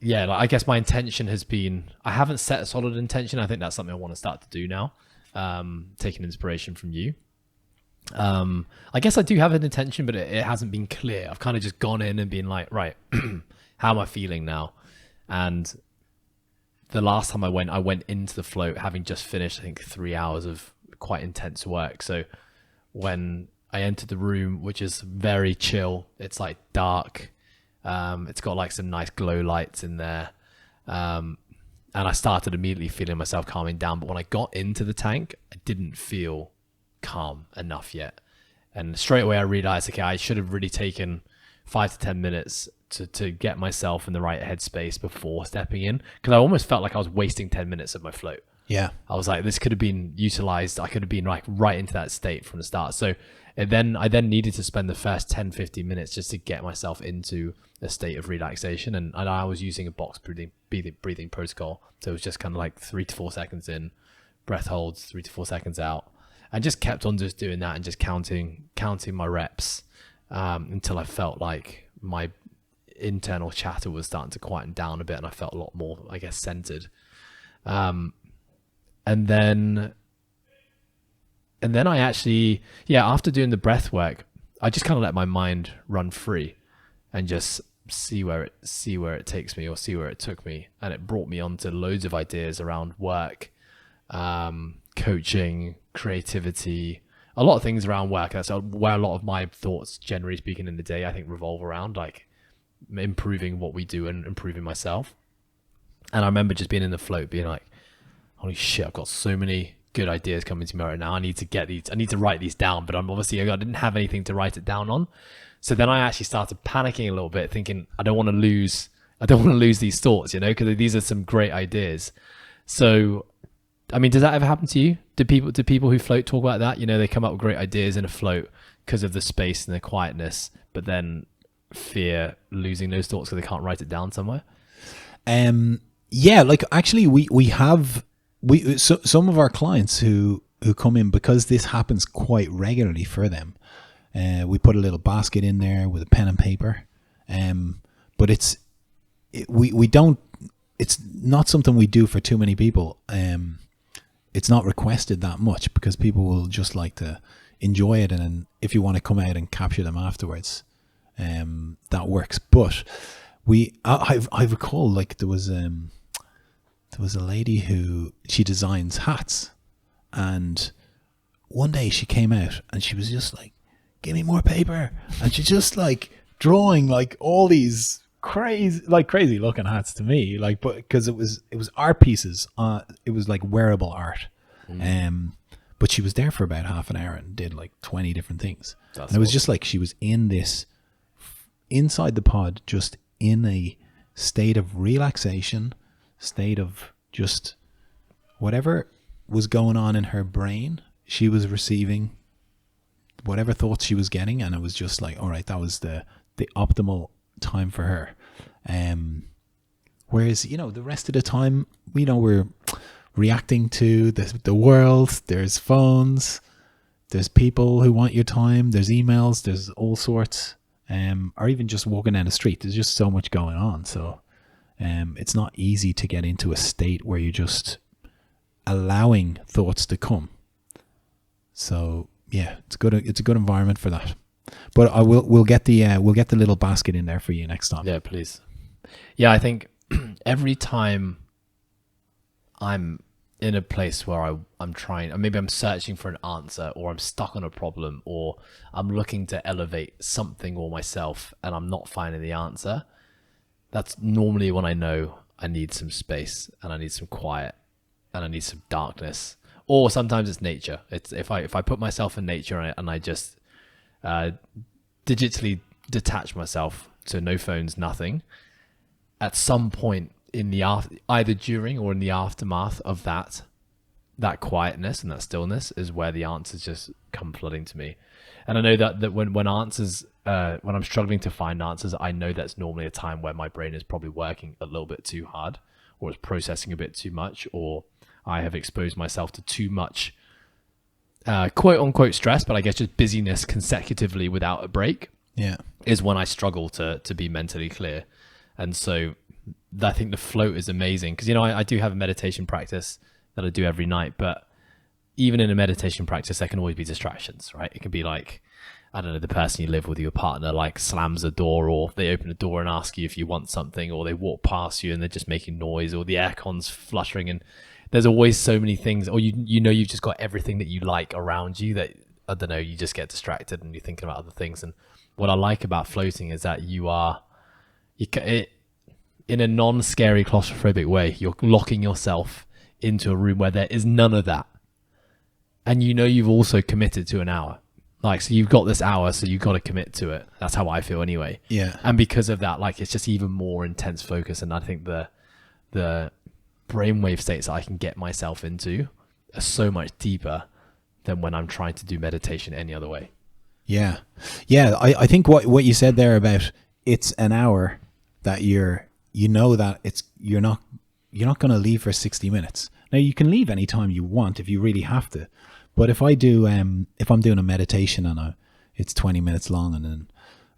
I guess my intention has been, I haven't set a solid intention. I think that's something I want to start to do now, taking inspiration from you. I guess I do have an intention, but it hasn't been clear. I've kind of just gone in and been like, right, how am I feeling now? And the last time I went into the float having just finished, I think, 3 hours of quite intense work. So when I entered the room, which is very chill, it's like dark. It's got like some nice glow lights in there. And I started immediately feeling myself calming down. But when I got into the tank, I didn't feel calm enough yet. And straight away I realized, okay, I should have really taken 5 to 10 minutes to get myself in the right headspace before stepping in. Because I almost felt like I was wasting 10 minutes of my float. Yeah. I was like, this could have been utilized. I could have been like right into that state from the start. So I then needed to spend the first 10, 15 minutes just to get myself into a state of relaxation. And I was using a box breathing protocol. So it was just kind of like 3 to 4 seconds in, breath holds, 3 to 4 seconds out. And just kept on just doing that and just counting my reps until I felt like my internal chatter was starting to quieten down a bit, and I felt a lot more, I guess, centered. And then I actually, after doing the breath work, I just kind of let my mind run free and just see where it takes me, or see where it took me. And it brought me onto loads of ideas around work, coaching, creativity, a lot of things around work. That's where a lot of my thoughts, generally speaking, in the day, I think revolve around, like improving what we do and improving myself. And I remember just being in the float, being like, holy shit, I've got so many good ideas coming to me right now. I need to get these. I need to write these down, but I didn't have anything to write it down on. So then I actually started panicking a little bit, thinking I don't want to lose these thoughts, because these are some great ideas. So, I mean, does that ever happen to you? Do people who float talk about that? They come up with great ideas in a float because of the space and the quietness, but then fear losing those thoughts because they can't write it down somewhere. Yeah, like actually we have some of our clients who come in, because this happens quite regularly for them. We put a little basket in there with a pen and paper, but it's not something we do for too many people. It's not requested that much because people will just like to enjoy it, and then if you want to come out and capture them afterwards, that works. But I recall, like, there was a lady who, she designs hats, and one day she came out and she was just like, give me more paper, and she just like drawing like all these crazy looking hats to me, like, but because it was art pieces, it was like wearable art. But she was there for about half an hour and did like 20 different things. And it was just like she was in this, inside the pod, just in a state of relaxation, state of just whatever was going on in her brain, she was receiving whatever thoughts she was getting, and it was just like, all right, that was the optimal time for her. Whereas, the rest of the time, we're reacting to the world. There's phones, there's people who want your time, there's emails, there's all sorts, or even just walking down the street. There's just so much going on. So it's not easy to get into a state where you're just allowing thoughts to come. So yeah, it's a good environment for that. But we'll get the little basket in there for you next time. Yeah, please. Yeah, I think every time I'm in a place where I'm trying, or maybe I'm searching for an answer, or I'm stuck on a problem, or I'm looking to elevate something or myself and I'm not finding the answer, that's normally when I know I need some space and I need some quiet and I need some darkness. Or sometimes it's nature. It's if I put myself in nature and I just digitally detach myself, so no phones, nothing, at some point in the either during or in the aftermath of that quietness and that stillness is where the answers just come flooding to me. And I know that when answers, when I'm struggling to find answers, I know that's normally a time where my brain is probably working a little bit too hard, or it's processing a bit too much, or I have exposed myself to too much quote unquote stress, but I guess just busyness consecutively without a break. Yeah, is when I struggle to be mentally clear. And so I think the float is amazing because, I do have a meditation practice that I do every night, but even in a meditation practice, there can always be distractions, right? It can be like, I don't know, the person you live with, your partner, like slams a door, or they open a door and ask you if you want something, or they walk past you and they're just making noise, or the aircon's fluttering, and there's always so many things, or you've just got everything that you like around you that, I don't know, you just get distracted and you're thinking about other things. And what I like about floating is that in a non-scary claustrophobic way, you're locking yourself into a room where there is none of that. And you've also committed to an hour. Like, so you've got this hour, so you've got to commit to it. That's how I feel anyway. Yeah. And because of that, like, it's just even more intense focus. And I think the brainwave states that I can get myself into are so much deeper than when I'm trying to do meditation any other way. Yeah. Yeah. I think what you said there about it's an hour that that you're not going to leave for 60 minutes. Now you can leave anytime you want if you really have to. But if I'm doing a meditation and it's 20 minutes long, and then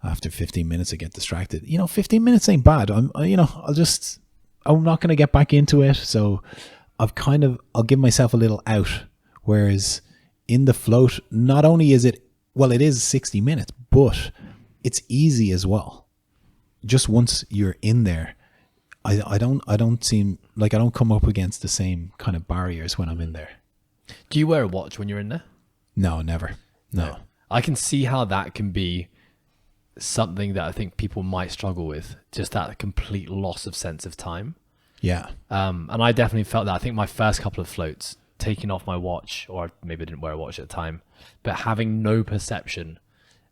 after 15 minutes I get distracted, 15 minutes ain't bad. I'm not going to get back into it. So I'll give myself a little out. Whereas in the float, not only is it is 60 minutes, but it's easy as well. Just once you're in there, I don't seem like I don't come up against the same kind of barriers when I'm in there. Do you wear a watch when you're in there? No, never. No. I can see how that can be something that I think people might struggle with, just that complete loss of sense of time. Yeah. And I definitely felt that. I think my first couple of floats, taking off my watch, or maybe I didn't wear a watch at the time, but having no perception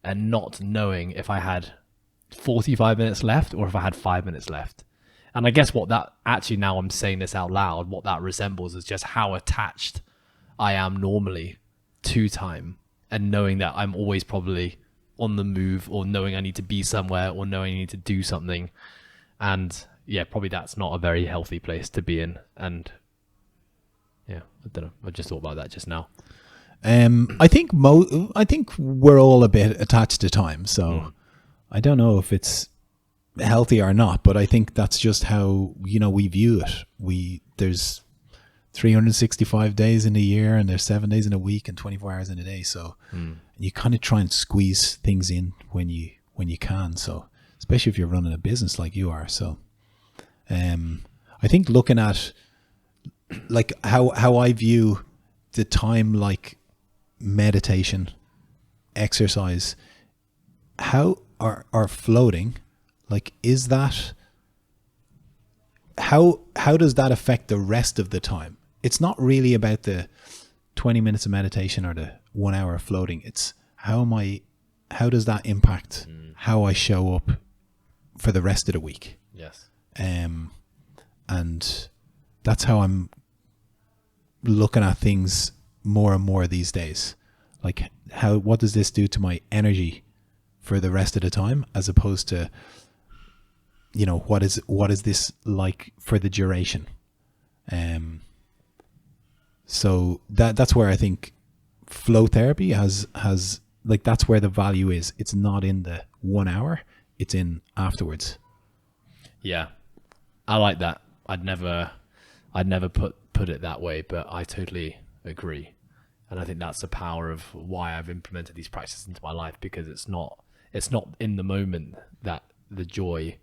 and not knowing if I had 45 minutes left or if I had 5 minutes left. And I guess what that actually, now I'm saying this out loud, what that resembles is just how attached I am normally to time, and knowing that I'm always probably on the move, or knowing I need to be somewhere, or knowing I need to do something. And yeah, probably that's not a very healthy place to be in. And yeah, I don't know. I just thought about that just now. I think we're all a bit attached to time, so I don't know if it's healthy or not, but I think that's just how, we view it. There's 365 days in a year, and there's 7 days in a week, and 24 hours in a day. So you kind of try and squeeze things in when you can. So especially if you're running a business like you are. So I think looking at like how I view the time, like meditation, exercise, how are floating, like, is that, how does that affect the rest of the time? It's not really about the 20 minutes of meditation or the 1 hour of floating. It's how does that impact how I show up for the rest of the week? Yes. And that's how I'm looking at things more and more these days. Like, what does this do to my energy for the rest of the time, as opposed to, what is this like for the duration? So that's where I think flow therapy has like, that's where the value is. It's not in the 1 hour, it's in afterwards. Yeah, I like that. I'd never put it that way, but I totally agree. And I think that's the power of why I've implemented these practices into my life, because it's not in the moment that the joy,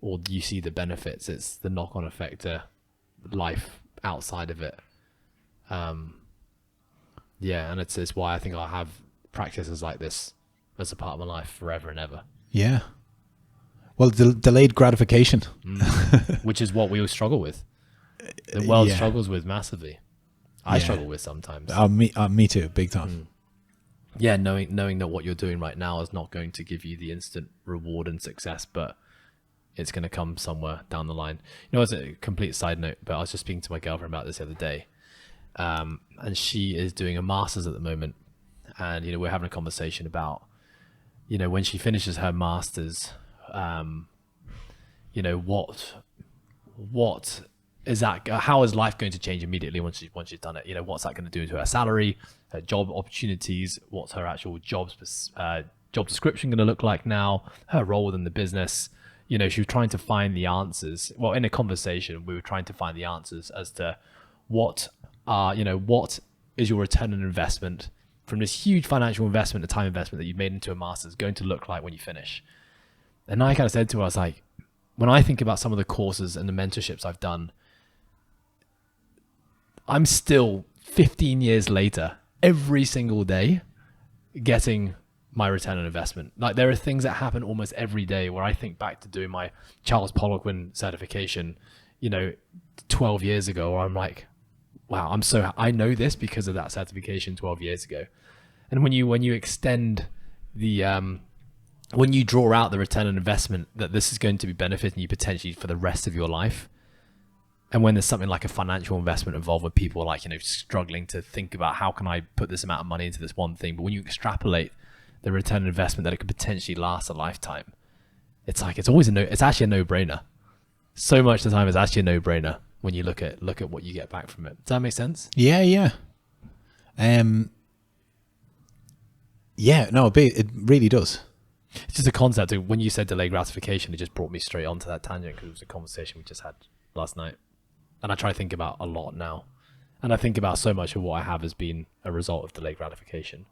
or you see the benefits. It's the knock-on effect to life outside of it. Yeah, and it's why I think I'll have practices like this as a part of my life forever and ever. Yeah. Well, delayed gratification, which is what we all struggle with. The world struggles with massively. I struggle with sometimes. Me too, big time. Yeah, knowing that what you're doing right now is not going to give you the instant reward and success, but it's going to come somewhere down the line. As a complete side note, but I was just speaking to my girlfriend about this the other day, and she is doing a master's at the moment, and we're having a conversation about, when she finishes her master's, what is that? How is life going to change immediately once she's done it? What's that going to do to her salary, her job opportunities? What's her actual job description going to look like now? Her role within the business. She was trying to find the answers. Well, in a conversation, we were trying to find the answers as to what is your return on investment from this huge financial investment, the time investment that you've made into a master's, going to look like when you finish. And I kind of said to her, I was like, when I think about some of the courses and the mentorships I've done, I'm still 15 years later, every single day, getting my return on investment. Like, there are things that happen almost every day where I think back to doing my Charles Poliquin certification, 12 years ago, where I'm like, wow, I know this because of that certification 12 years ago. And when you extend the, when you draw out the return on investment, that this is going to be benefiting you potentially for the rest of your life. And when there's something like a financial investment involved, with people are like, struggling to think about, how can I put this amount of money into this one thing? But when you extrapolate the return on investment, that it could potentially last a lifetime, it's actually a no-brainer. So much of the time, it's actually a no-brainer when you look at what you get back from it. Does that make sense? Yeah. Yeah, no, it really does. It's just a concept. When you said delay gratification, it just brought me straight onto that tangent, because it was a conversation we just had last night. And I try to think about a lot now. And I think about so much of what I have has been a result of delayed gratification.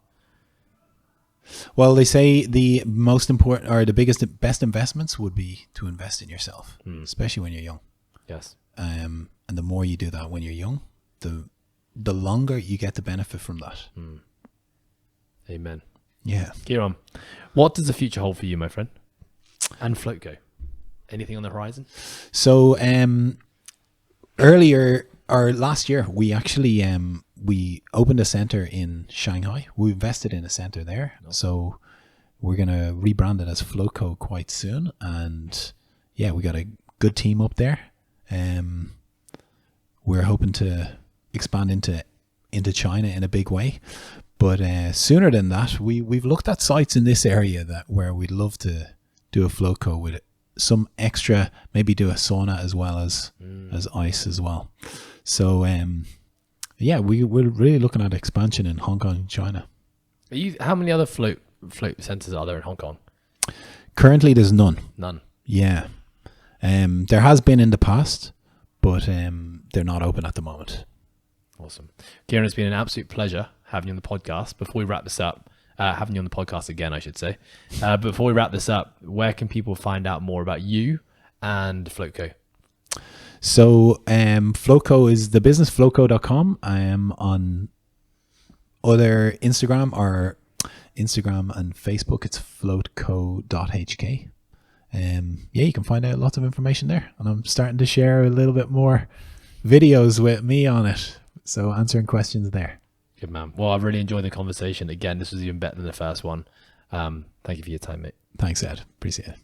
Well, they say the most important, or the best investments would be to invest in yourself, especially when you're young. Yes. And the more you do that when you're young, the longer you get the benefit from that. Amen. Yeah. Ciaran, what does the future hold for you, my friend? And Float Go? Anything on the horizon? So earlier or last year, we actually we opened a center in Shanghai. We invested in a center there, so we're gonna rebrand it as Floco quite soon. And yeah, we got a good team up there. We're hoping to expand into China in a big way, but sooner than that, we've looked at sites in this area where we'd love to do a Floco with some extra, maybe do a sauna as well as ice as well. So yeah, we're really looking at expansion in Hong Kong and China. How many other float centers are there in Hong Kong? Currently there's none. Yeah. There has been in the past, but they're not open at the moment. Awesome. Ciaran, it's been an absolute pleasure having you on the podcast. Before we wrap this up, having you on the podcast again, I should say. Before we wrap this up, where can people find out more about you and Floco? So Floco is the business, floco.com. I am on other Instagram and Facebook. It's floatco.hk. Yeah, you can find out lots of information there. And I'm starting to share a little bit more videos with me on it. So answering questions there. Good man. Well, I've really enjoyed the conversation. Again, this was even better than the first one. Thank you for your time, mate. Thanks, Ed. Appreciate it.